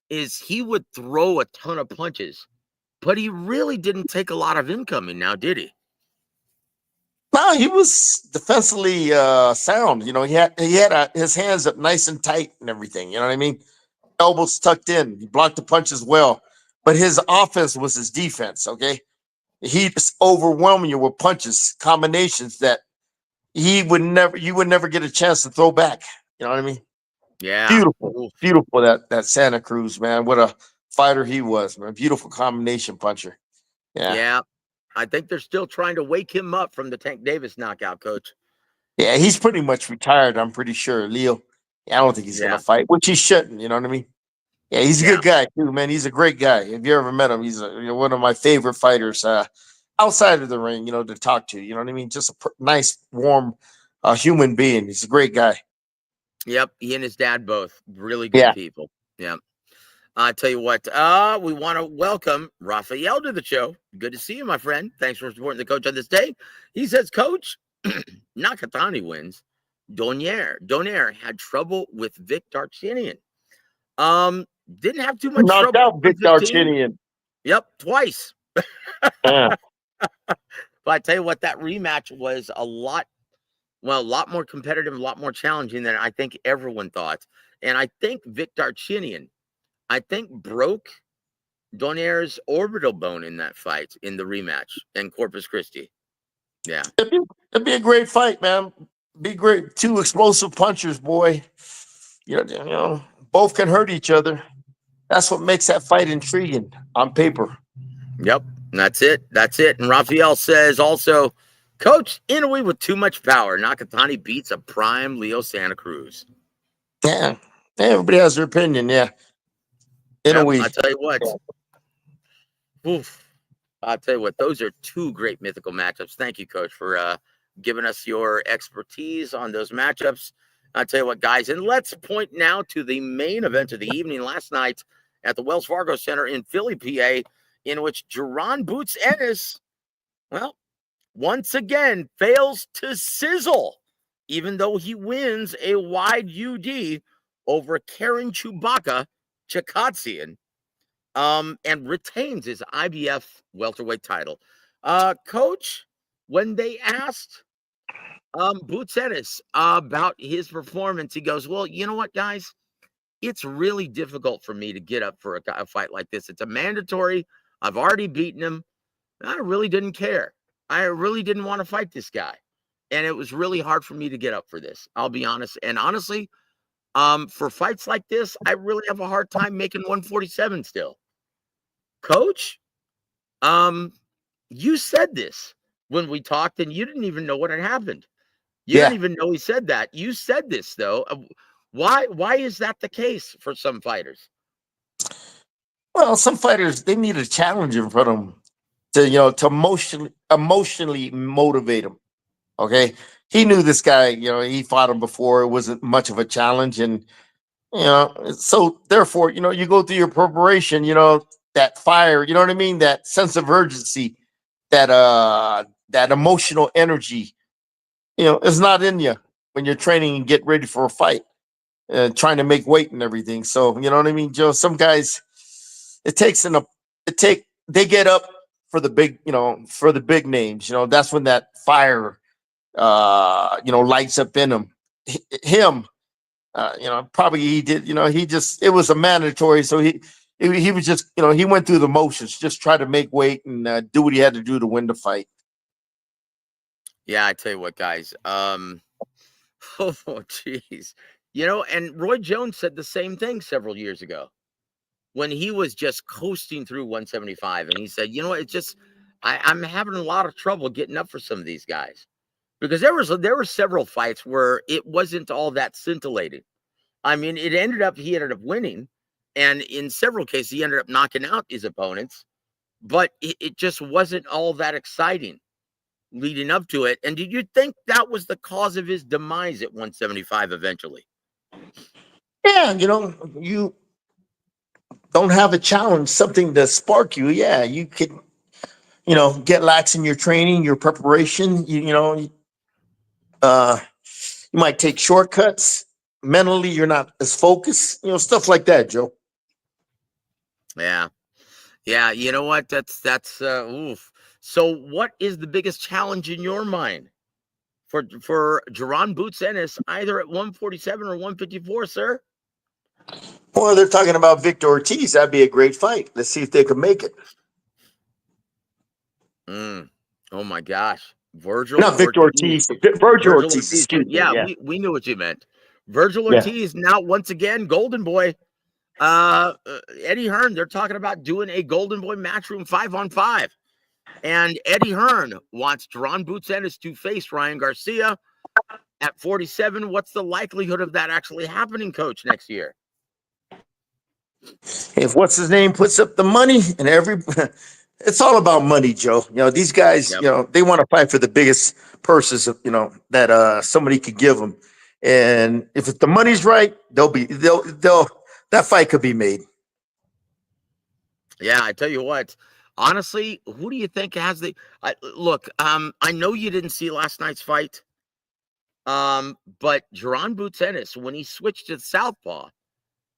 is he would throw a ton of punches, but he really didn't take a lot of incoming now, did he? No, he was defensively sound. You know, he had his hands up nice and tight and everything. You know what I mean? Elbows tucked in. He blocked the punches well, but his offense was his defense. Okay, he just overwhelming you with punches, combinations that you would never get a chance to throw back. You know what I mean? Yeah. Beautiful that Santa Cruz, man. What a fighter he was, man. Beautiful combination puncher. Yeah. I think they're still trying to wake him up from the Tank Davis knockout, Coach. Yeah, he's pretty much retired, I'm pretty sure. Leo. I don't think he's gonna fight, which he shouldn't, you know what I mean? Yeah, he's a good guy too, man. He's a great guy. If you ever met him, he's one of my favorite fighters outside of the ring, to talk to. You know what I mean? Just a nice, warm human being. He's a great guy. Yep, he and his dad both really good people. Yeah. I tell you what, we want to welcome Raphael to the show. Good to see you, my friend. Thanks for supporting the coach on this day. He says, Coach, Nakatani wins. Donaire had trouble with Vic Darchinyan. Didn't have too much trouble. Knocked out Vic Darchinyan. Yep, twice. Yeah. But I tell you what, that rematch was a lot more competitive, a lot more challenging than I think everyone thought. And I think Vic Darchinyan, broke Donaire's orbital bone in that fight in the rematch in Corpus Christi. Yeah. It'd be a great fight, man. Be great. Two explosive punchers, boy. Both can hurt each other. That's what makes that fight intriguing on paper. Yep. That's it. And Raphael says also, Coach, Inoue with too much power. Nakatani beats a prime Leo Santa Cruz. Yeah. Everybody has their opinion, yeah. Inoue. I'll tell you what. I'll tell you what, those are two great mythical matchups. Thank you, Coach, for giving us your expertise on those matchups. I'll tell you what, guys, and let's point now to the main event of the evening last night at the Wells Fargo Center in Philly, PA, in which Jaron Boots Ennis, once again fails to sizzle, even though he wins a wide UD over Karen Chewbacca Chikatsian, and retains his IBF welterweight title. Coach, when they asked Boots Ennis about his performance, he goes, well, you know what, guys? It's really difficult for me to get up for a fight like this. It's a mandatory. I've already beaten him. I really didn't care. I really didn't want to fight this guy. And it was really hard for me to get up for this. I'll be honest. And honestly, for fights like this, I really have a hard time making 147 still. Coach, you said this when we talked, and you didn't even know what had happened. You didn't even know he said that. You said this, though. Why is that the case for some fighters? Well, some fighters, they need a challenge in front of them to emotionally motivate them. Okay. He knew this guy, he fought him before. It wasn't much of a challenge. And, so therefore, you go through your preparation, that fire, you know what I mean? That sense of urgency, that emotional energy, is not in you when you're training and get ready for a fight, trying to make weight and everything. So, you know what I mean, Joe? Some guys, they get up for the big names. That's when that fire, lights up in him. Probably he did. It was a mandatory. So he was just, he went through the motions, just try to make weight and do what he had to do to win the fight. Yeah, I tell you what, guys. Oh, geez. And Roy Jones said the same thing several years ago when he was just coasting through 175. And he said, it's just, I'm having a lot of trouble getting up for some of these guys. Because there were several fights where it wasn't all that scintillating. I mean, he ended up winning, And in several cases, he ended up knocking out his opponents, but it just wasn't all that exciting leading up to it. And did you think that was the cause of his demise at 175 eventually? Yeah, you don't have a challenge, something to spark you. Yeah, you could, get lax in your training, your preparation. You might take shortcuts. Mentally, you're not as focused. Stuff like that, Joe. Yeah. Yeah, you know what? That's oof. So what is the biggest challenge in your mind for Jaron Boots Ennis, either at 147 or 154, sir? Well, they're talking about Victor Ortiz. That'd be a great fight. Let's see if they can make it. Oh my gosh. Virgil Not Victor Ortiz. Virgil Ortiz. Excuse me. Yeah, we knew what you meant. Virgil Ortiz, now once again, Golden Boy. Eddie Hearn, they're talking about doing a Golden Boy matchroom 5-on-5. And Eddie Hearn wants Jaron Boots Ennis to face Ryan Garcia at 47. What's the likelihood of that actually happening, Coach, next year? If what's his name puts up the money, and it's all about money, Joe. These guys, they want to fight for the biggest purses, that somebody could give them. And if the money's right, that fight could be made. Yeah, I tell you what. Honestly, who do you think has the look? I know you didn't see last night's fight, but Jaron Boots Ennis, when he switched to southpaw,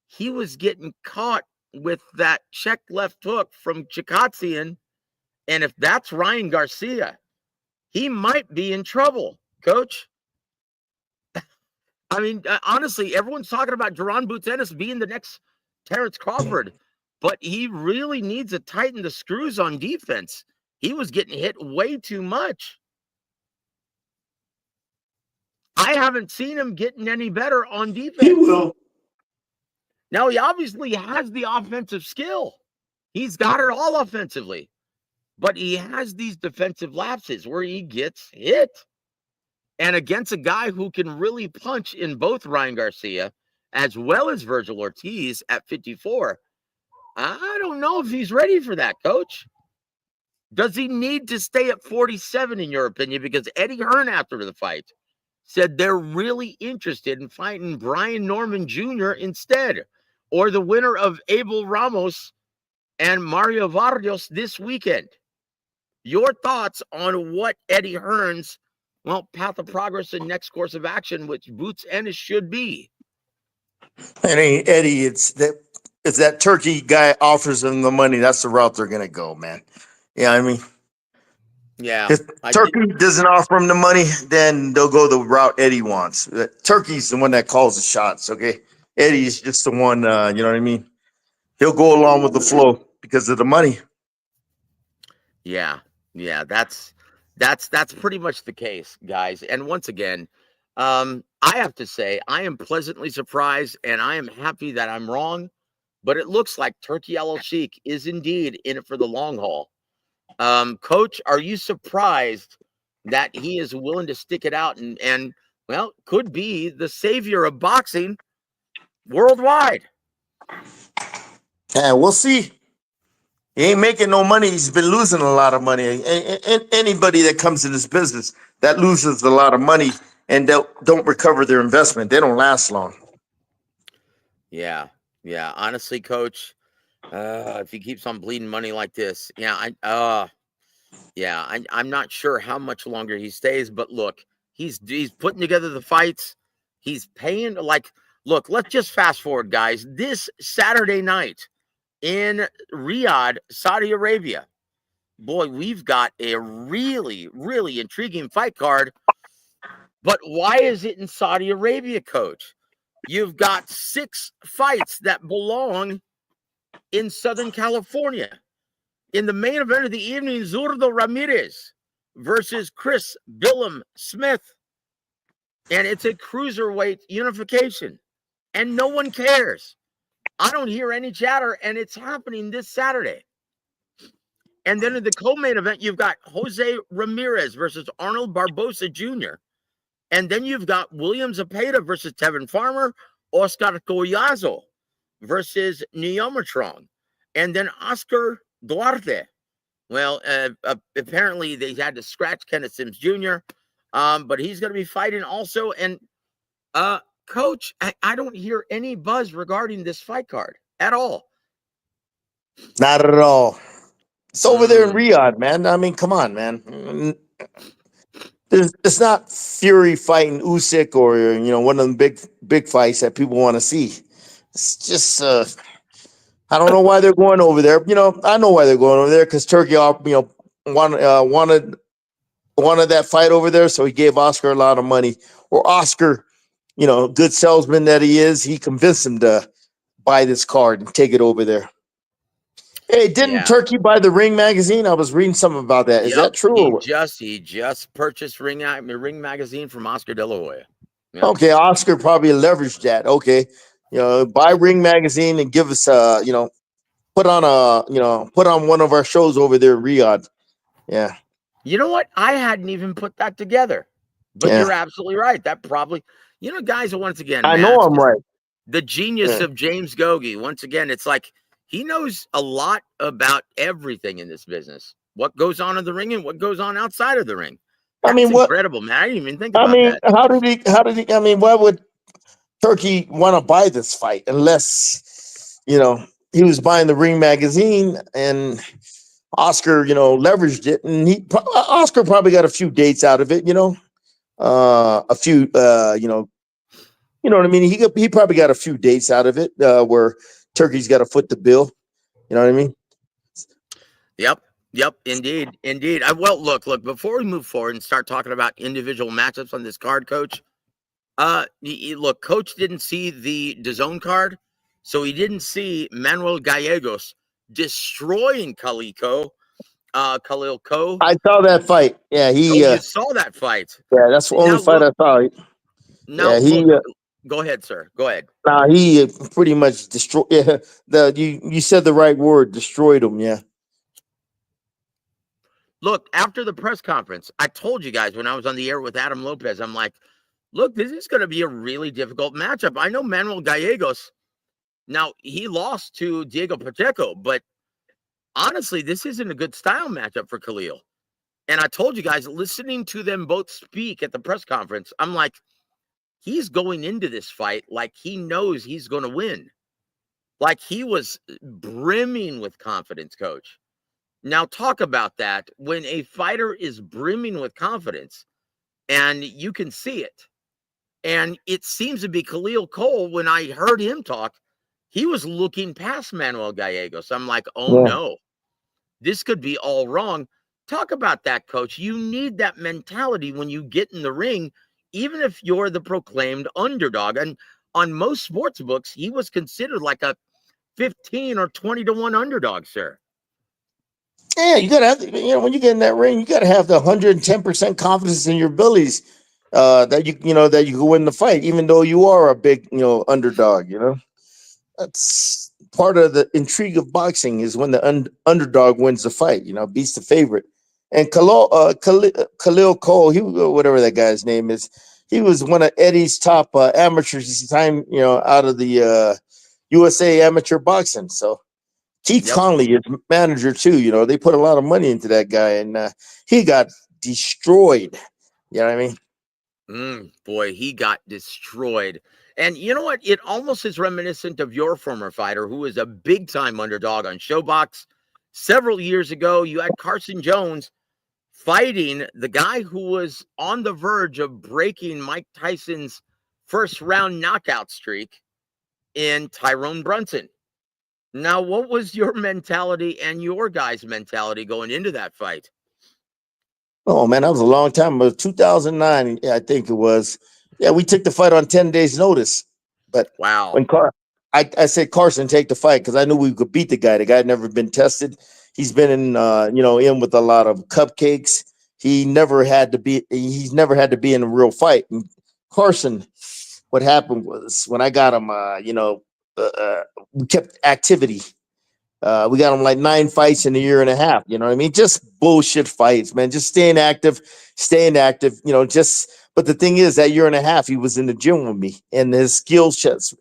he was getting caught with that check left hook from Chikatsian, and if that's Ryan Garcia, he might be in trouble, Coach. I mean, honestly, everyone's talking about Jaron Boots Ennis being the next Terrence Crawford. But he really needs to tighten the screws on defense. He was getting hit way too much. I haven't seen him getting any better on defense. He will. Now, he obviously has the offensive skill. He's got it all offensively. But he has these defensive lapses where he gets hit. And against a guy who can really punch in both Ryan Garcia as well as Virgil Ortiz at 54, I don't know if he's ready for that, Coach. Does he need to stay at 47, in your opinion? Because Eddie Hearn, after the fight, said they're really interested in fighting Brian Norman Jr. instead, or the winner of Abel Ramos and Mario Vargas this weekend. Your thoughts on what Eddie Hearn's, path of progress and next course of action, which Boots Ennis should be? It ain't Eddie. It's that. If that Turkey guy offers them the money, that's the route they're gonna go, man. Yeah, I mean, if Turkey doesn't offer him the money, then they'll go the route Eddie wants. Turkey's the one that calls the shots. Okay, Eddie's just the one. You know what I mean? He'll go along with the flow because of the money. Yeah, that's pretty much the case, guys. And once again, I have to say I am pleasantly surprised, and I am happy that I'm wrong. But it looks like Turkey Al-Sheikh is indeed in it for the long haul. Coach, are you surprised that he is willing to stick it out and could be the savior of boxing worldwide? Yeah, we'll see. He ain't making no money. He's been losing a lot of money. And anybody that comes in this business that loses a lot of money and don't recover their investment, they don't last long. Yeah. Honestly, Coach, if he keeps on bleeding money like this, I'm not sure how much longer he stays. But look, he's putting together the fights. He's paying. Look, let's just fast forward, guys. This Saturday night in Riyadh, Saudi Arabia. Boy, we've got a really, really intriguing fight card. But why is it in Saudi Arabia, Coach? You've got 6 fights that belong in Southern California. In the main event of the evening, Zurdo Ramirez versus Chris Billum Smith. And it's a cruiserweight unification. And no one cares. I don't hear any chatter, and it's happening this Saturday. And then in the co-main event, you've got Jose Ramirez versus Arnold Barbosa Jr., and then you've got William Zapata versus Tevin Farmer, Oscar Collazo versus Neometron, and then Oscar Duarte. Well, apparently they had to scratch Kenneth Sims Jr., but he's going to be fighting also. And Coach, I don't hear any buzz regarding this fight card at all. Not at all. It's over there in Riyadh, man. I mean, come on, man. It's not Fury fighting Usyk or one of them big fights that people want to see. It's just I don't know why they're going over there. I know why they're going over there because Turkey, wanted that fight over there, so he gave Oscar a lot of money. Or Oscar, good salesman that he is, he convinced him to buy this card and take it over there. Hey, didn't Turkey buy the Ring magazine? I was reading something about that. Is that true? He just purchased Ring magazine from Oscar De La Hoya. Yep. Okay, Oscar probably leveraged that. Okay, buy Ring magazine and give us put on one of our shows over there in Riyadh. Yeah. You know what? I hadn't even put that together. But you're absolutely right. That probably, guys, once again, I know I'm right. The genius of James Gogue. Once again, it's like he knows a lot about everything in this business. What goes on in the ring and what goes on outside of the ring. That's incredible, man. I didn't even think about that. How did he, why would Turkey want to buy this fight unless, he was buying the Ring magazine and Oscar, leveraged it, and Oscar probably got a few dates out of it, a few, you know what I mean? He probably got a few dates out of it where Turkey's got to foot the bill. You know what I mean? Yep. Indeed. Well, look. Before we move forward and start talking about individual matchups on this card, Coach. Look, Coach didn't see the DAZN card, so he didn't see Manuel Gallegos destroying Khalil Ko. I saw that fight. Yeah, you saw that fight. Yeah, that's the only fight I saw. Go ahead, sir. Go ahead. He pretty much destroyed. Yeah, you said the right word. Destroyed him. Yeah. Look, after the press conference, I told you guys when I was on the air with Adam Lopez, I'm like, look, this is going to be a really difficult matchup. I know Manuel Gallegos. Now, he lost to Diego Pacheco, but honestly, this isn't a good style matchup for Khalil. And I told you guys, listening to them both speak at the press conference, I'm like, he's going into this fight like he knows he's going to win. Like he was brimming with confidence, Coach. Now, talk about that. When a fighter is brimming with confidence, and you can see it, and it seems to be Khalil Cole, when I heard him talk, he was looking past Manuel Gallegos. I'm like, no, this could be all wrong. Talk about that, Coach. You need that mentality when you get in the ring, even if you're the proclaimed underdog. And on most sports books, he was considered like a 15 or 20-1 underdog, sir. Yeah, you gotta have when you get in that ring, you gotta have the 110% confidence in your abilities that you can win the fight, even though you are a big underdog. That's part of the intrigue of boxing is when the underdog wins the fight. Beats the favorite. And Khalil Cole, whatever that guy's name is, he was one of Eddie's top amateurs this time. Out of the USA amateur boxing. So. Keith Conley is manager too. They put a lot of money into that guy, and he got destroyed. You know what I mean? Boy, he got destroyed. And you know what? It almost is reminiscent of your former fighter, who was a big-time underdog on Showbox. Several years ago, you had Carson Jones fighting the guy who was on the verge of breaking Mike Tyson's first-round knockout streak in Tyrone Brunson. Now, what was your mentality and your guys' mentality going into that fight? Oh, man, that was a long time. It was 2009, I think it was. Yeah, we took the fight on 10 days' notice. But wow, when I said, Carson, take the fight because I knew we could beat the guy. The guy had never been tested. He's been in with a lot of cupcakes. He's never had to be in a real fight. And Carson, what happened was when I got him, we kept activity. We got him like 9 fights in a year and a half. You know what I mean? Just bullshit fights, man. Just staying active. But the thing is, that year and a half, he was in the gym with me, and his skill sets.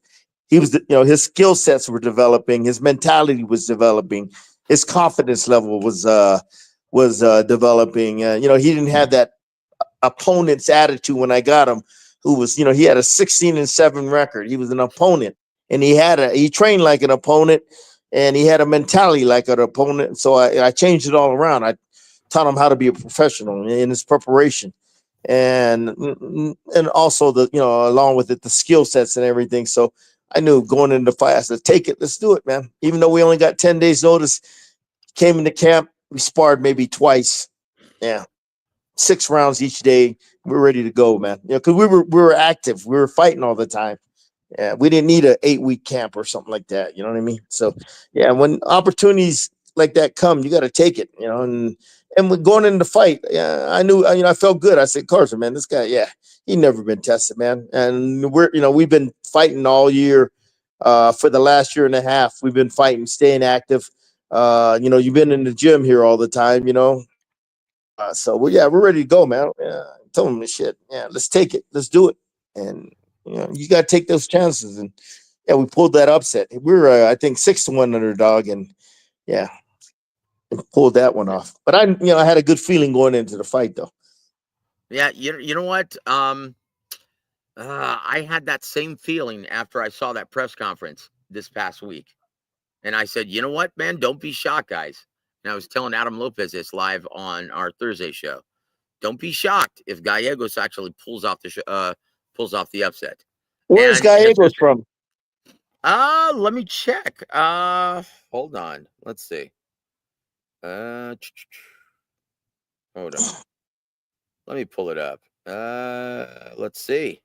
he was, his skill sets were developing, his mentality was developing, his confidence level was developing. He didn't have that opponent's attitude when I got him, who was, he had a 16-7 record. He was an opponent, and he trained like an opponent, and he had a mentality like an opponent. So I changed it all around. I taught him how to be a professional in his preparation, and also along with it, the skill sets and everything. So I knew going into the fight, I said, take it, let's do it, man. Even though we only got 10 days notice, came into camp, we sparred maybe twice. Yeah. 6 rounds each day. We're ready to go, man. Because we were active. We were fighting all the time. Yeah, we didn't need an 8-week camp or something like that. You know what I mean? So, yeah, when opportunities like that come, you got to take it. And when going into the fight, yeah, I knew. I felt good. I said, Carson, man, this guy, yeah, he never been tested, man. And we've been fighting all year. For the last year and a half, we've been fighting, staying active. You've been in the gym here all the time. So we're ready to go, man. Yeah, tell them this shit. Yeah, let's take it. Let's do it. And you got to take those chances. And yeah, we pulled that upset. We were, I think, 6-1 underdog, and yeah, pulled that one off. But I had a good feeling going into the fight, though. Yeah, you know what? I had that same feeling after I saw that press conference this past week, and I said, you know what, man, don't be shocked, guys. And I was telling Adam Lopez this live on our Thursday show. Don't be shocked if Gallegos actually pulls off the upset. Where's Gallegos from? Let me check. Hold on. Let's see. Hold on. Let me pull it up. Let's see.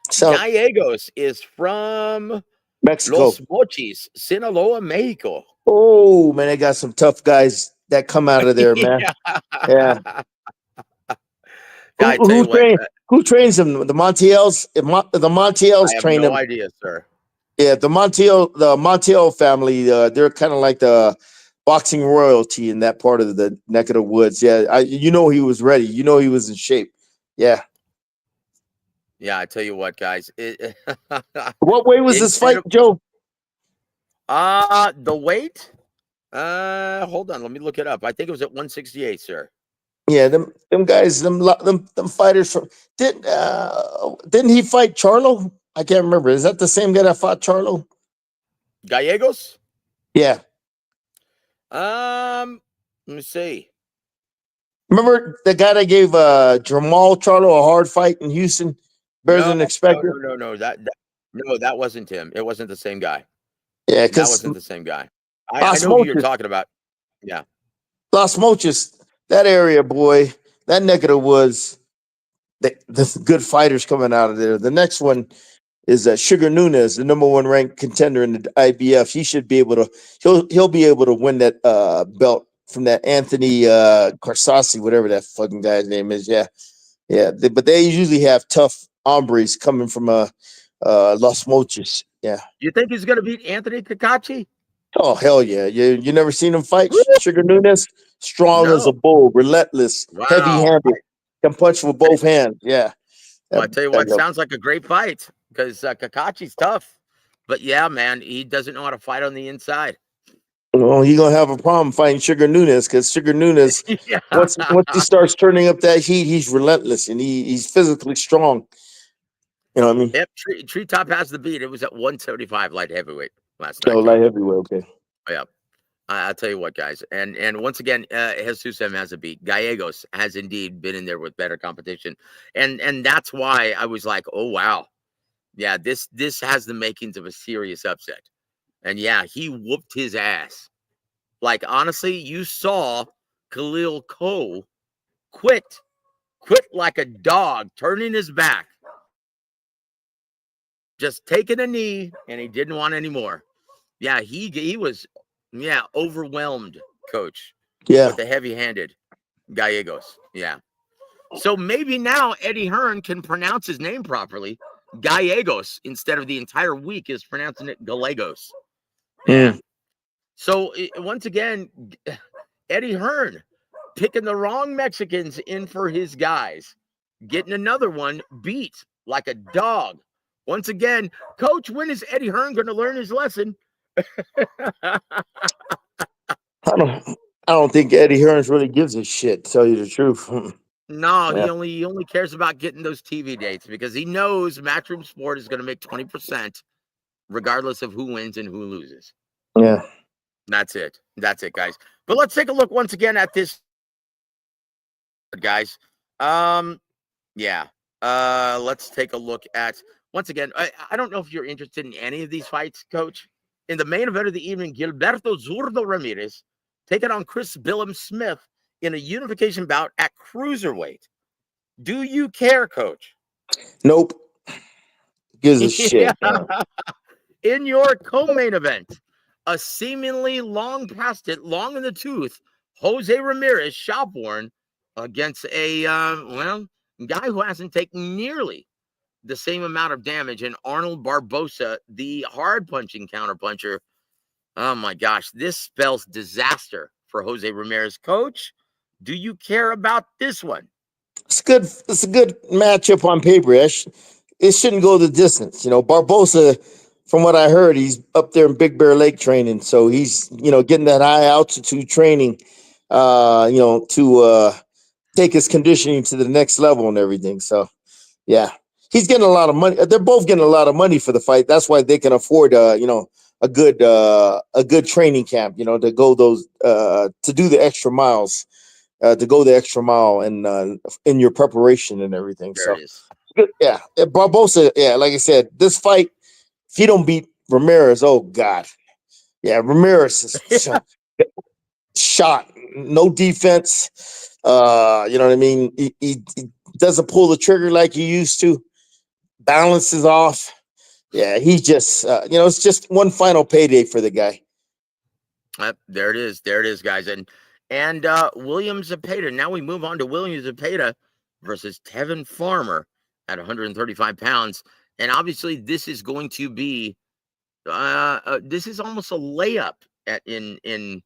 So, Gallegos is from Mexico. Los Mochis, Sinaloa, Mexico. Oh, man, they got some tough guys that come out of there, man. Yeah. Who trains them? The Montiels? The Montiels train them. I have no idea, sir. Yeah, the Montiel family, they're kind of like the boxing royalty in that part of the neck of the woods. Yeah, he was ready. He was in shape. Yeah. Yeah, I tell you what, guys. What weight was this fight, Joe? The weight? Hold on, let me look it up. I think it was at 168, sir. Yeah, them guys, them fighters from didn't he fight Charlo? I can't remember. Is that the same guy that fought Charlo? Gallegos? Yeah. Let me see. Remember the guy that gave Jamal Charlo a hard fight in Houston? Better than expected? No. That wasn't him. It wasn't the same guy. Yeah, that wasn't the same guy. I know who you're talking about. Yeah. Las Mochis, that area, boy, that neck of the woods, the good fighters coming out of there. The next one is Sugar Nunez, the number 1 ranked contender in the IBF. He should be able to. He'll be able to win that belt from that Anthony Carsasi, whatever that fucking guy's name is. Yeah. But they usually have tough hombres coming from Las Mochis. Yeah. You think he's gonna beat Anthony Cacachi? Oh, hell yeah. You never seen him fight? Sugar Nunez? Strong as a bull, relentless, heavy-handed, can punch with both hands. Yeah. Well, I tell you what, sounds like a great fight because Cacachi's tough. But yeah, man, he doesn't know how to fight on the inside. Well, he's going to have a problem fighting Sugar Nunez because Sugar Nunez, once he starts turning up that heat, he's relentless and he's physically strong. You know what I mean? Yep, Treetop has the beat. It was at 175 light heavyweight last night. Oh, light heavyweight, okay. Yeah. I'll tell you what, guys. And once again, Jesus M has a beat. Gallegos has indeed been in there with better competition. And that's why I was like, oh, wow. Yeah, this has the makings of a serious upset. And yeah, he whooped his ass. Like, honestly, you saw Khalil Coe quit like a dog, turning his back. Just taking a knee, and he didn't want any more. Yeah, he was, overwhelmed, coach. Yeah. With the heavy-handed Gallegos. Yeah. So maybe now Eddie Hearn can pronounce his name properly. Gallegos, instead of the entire week, is pronouncing it Gallegos. Yeah. So once again, Eddie Hearn picking the wrong Mexicans in for his guys, getting another one beat like a dog Once again, Coach, when is Eddie Hearn going to learn his lesson? I don't think Eddie Hearns really gives a shit, to tell you the truth. No, Yeah. he only cares about getting those TV dates because he knows Matchroom Sport is going to make 20% regardless of who wins and who loses. Yeah. That's it. That's it, guys. But let's take a look once again at this, guys. Yeah. Let's take a look at, once again, I don't know if you're interested in any of these fights, Coach. In the main event of the evening, Gilberto Zurdo Ramirez taking on Chris Billum Smith in a unification bout at cruiserweight. Do you care, Coach? Nope. Gives a shit. In your co-main event, a seemingly long past it, long in the tooth, Jose Ramirez, shopworn, against a guy who hasn't taken nearly the same amount of damage, and Arnold Barbosa, the hard punching counterpuncher. Oh my gosh, this spells disaster for Jose Ramirez. Coach, do you care about this one? It's good. It's a good matchup on paper. It shouldn't go the distance. Barbosa, from what I heard, he's up there in Big Bear Lake training, so he's getting that high altitude training, to take his conditioning to the next level and everything. So, yeah, he's getting a lot of money. They're both getting a lot of money for the fight. That's why they can afford, a good training camp. To go to do the extra miles. To go the extra mile and in your preparation and everything. There So it is. good. Yeah. Barbosa, yeah, like I said, this fight, if he don't beat Ramirez, oh God. Yeah, Ramirez is shot. No defense. You know what I mean? He doesn't pull the trigger like he used to. Balance is off. Yeah, he just it's just one final payday for the guy. There it is. There it is, guys. And William Zepeda. Now we move on to William Zepeda versus Tevin Farmer at 135 pounds. And obviously, this is going to be this is almost a layup in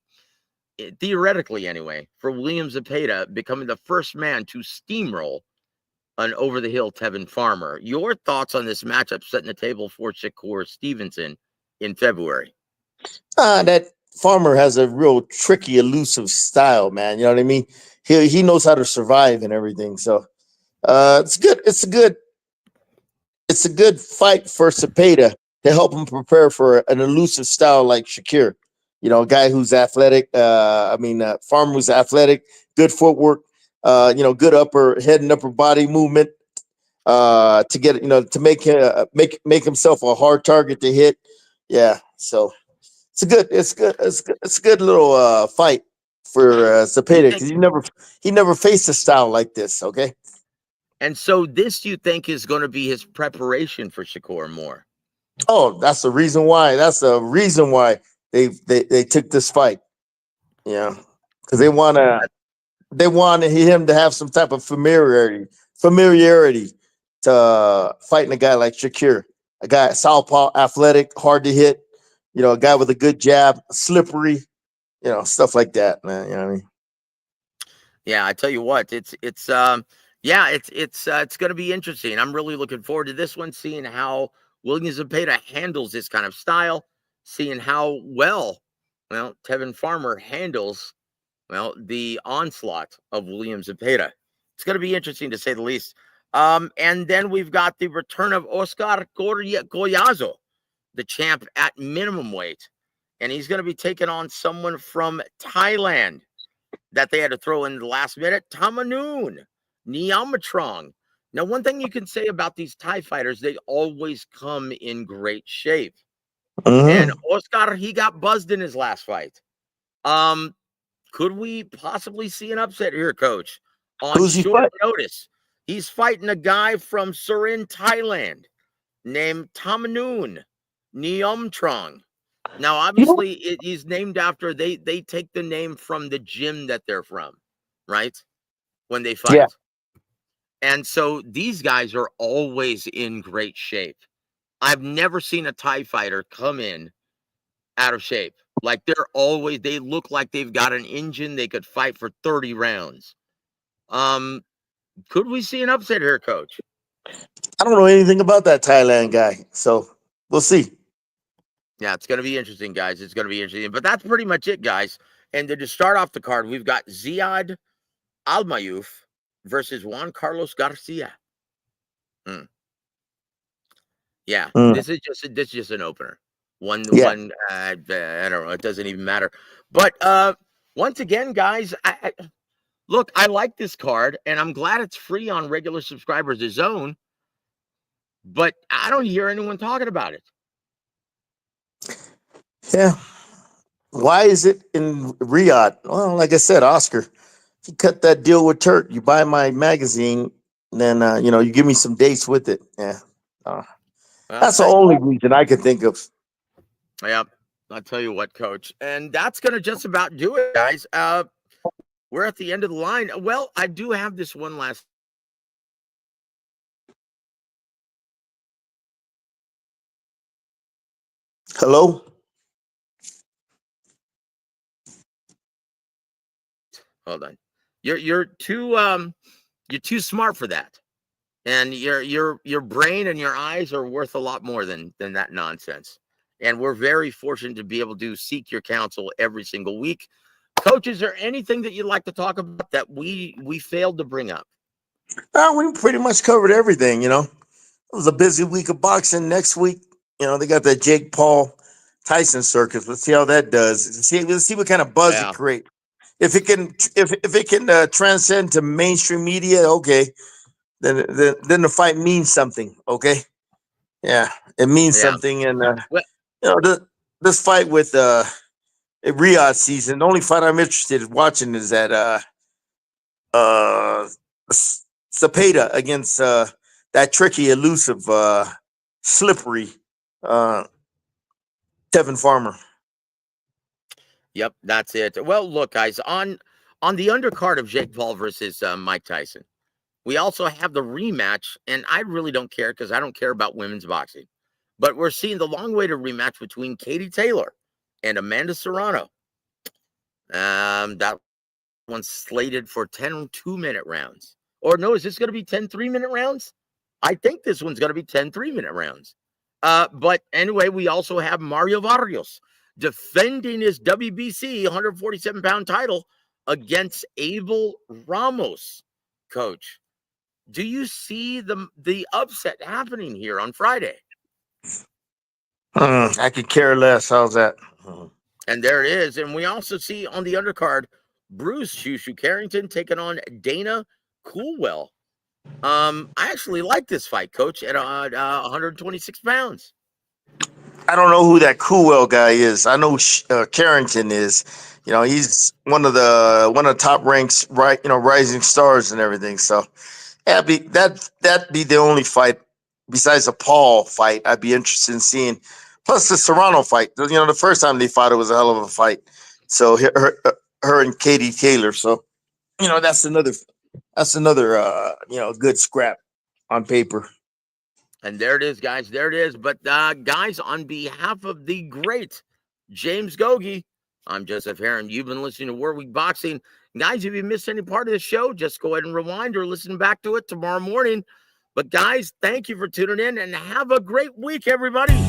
theoretically anyway for William Zepeda becoming the first man to steamroll an over the hill Tevin Farmer. Your thoughts on this matchup setting the table for Shakur Stevenson in February? That Farmer has a real tricky, elusive style, man. You know what I mean? He knows how to survive and everything. So it's good. It's a good fight for Cepeda to help him prepare for an elusive style like Shakir. A guy who's athletic. Farmer who's athletic, good footwork. Good upper head and upper body movement. To get to make himself a hard target to hit. Yeah. So. It's a good little fight for Cepeda because he never faced a style like this. Okay, and so this you think is going to be his preparation for Shakur more? Oh, that's the reason why. That's the reason why they took this fight. Yeah, because they wanted him to have some type of familiarity to fighting a guy like Shakir, a guy southpaw, athletic, hard to hit. A guy with a good jab, slippery, stuff like that, man. You know what I mean? Yeah, I tell you what, it's going to be interesting. I'm really looking forward to this one, seeing how William Zepeda handles this kind of style, seeing how well Tevin Farmer handles the onslaught of William Zepeda. It's going to be interesting to say the least. And then we've got the return of Oscar Collazo, the champ at minimum weight, and he's going to be taking on someone from Thailand that they had to throw in the last minute, Tamanoon Niamatrong. Now, one thing you can say about these Thai fighters, they always come in great shape. And Oscar, he got buzzed in his last fight. Could we possibly see an upset here, Coach? On short notice, he's fighting a guy from Surin, Thailand, named Tamanoon Niamtrong. Now, obviously, he's named after they take the name from the gym that they're from, right? When they fight. Yeah. And so these guys are always in great shape. I've never seen a Thai fighter come in out of shape. Like they look like they've got an engine. They could fight for 30 rounds. Could we see an upset here, Coach? I don't know anything about that Thailand guy, so we'll see. Yeah, it's going to be interesting, guys. It's going to be interesting. But that's pretty much it, guys. And to start off the card, we've got Ziad Almayouf versus Juan Carlos Garcia. Yeah, this is just an opener. One. I don't know. It doesn't even matter. But once again, guys, look, I like this card, and I'm glad it's free on regular subscribers' zone. But I don't hear anyone talking about it. Yeah. Why is it in Riyadh? Well, like I said, Oscar, if you cut that deal with Turk, you buy my magazine, then you give me some dates with it. Yeah. That's the only reason I could think of. Yeah, I'll tell you what, Coach. And that's going to just about do it, guys. We're at the end of the line. Well, I do have this one last. Hello? Hold on. You're too smart for that. And your brain and your eyes are worth a lot more than that nonsense. And we're very fortunate to be able to seek your counsel every single week. Coach, is there anything that you'd like to talk about that we failed to bring up? We pretty much covered everything, It was a busy week of boxing. Next week, they got that Jake Paul Tyson circus. Let's see how that does. Let's see what kind of buzz it creates. If it can transcend to mainstream media, okay, then the fight means something. Okay, yeah, it means something. And this fight with Riyadh season, the only fight I'm interested in watching is that Cepeda against that tricky, elusive, slippery Tevin Farmer. Yep, that's it. Well, look, guys, on the undercard of Jake Paul versus Mike Tyson, we also have the rematch, and I really don't care because I don't care about women's boxing. But we're seeing the long-awaited rematch between Katie Taylor and Amanda Serrano. That one's slated for 10 2-minute rounds. Or no, is this going to be 10 3-minute rounds? I think this one's going to be 10 3-minute rounds. But anyway, we also have Mario Barrios defending his WBC 147-pound title against Abel Ramos. Coach, do you see the upset happening here on Friday? I could care less. How's that? And there it is. And we also see on the undercard, Bruce Shushu Carrington taking on Dana Coolwell. I actually like this fight, Coach, at 126 pounds. I don't know who that Coolwell guy is. I know Carrington is. He's one of the top ranks, right? Rising stars and everything. So, that'd be the only fight besides the Paul fight I'd be interested in seeing. Plus the Serrano fight. The first time they fought, it was a hell of a fight. So her and Katie Taylor. So, that's another good scrap on paper. And there it is, guys. There it is. But guys, on behalf of the great James Gogue, I'm Joseph Heron. You've been listening to War Week Boxing. Guys, if you missed any part of the show, just go ahead and rewind or listen back to it tomorrow morning. But guys, thank you for tuning in and have a great week, everybody.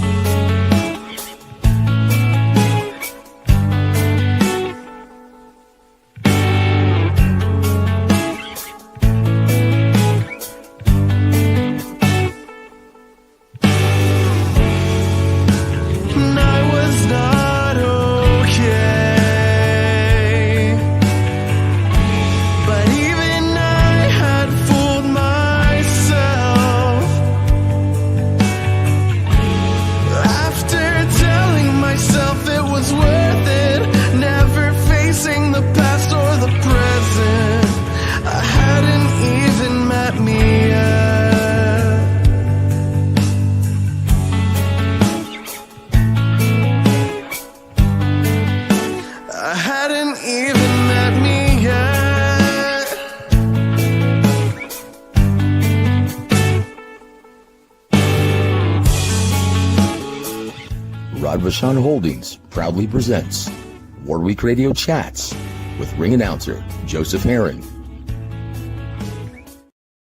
Vashon Holdings proudly presents War Week Radio Chats with ring announcer Joseph Heron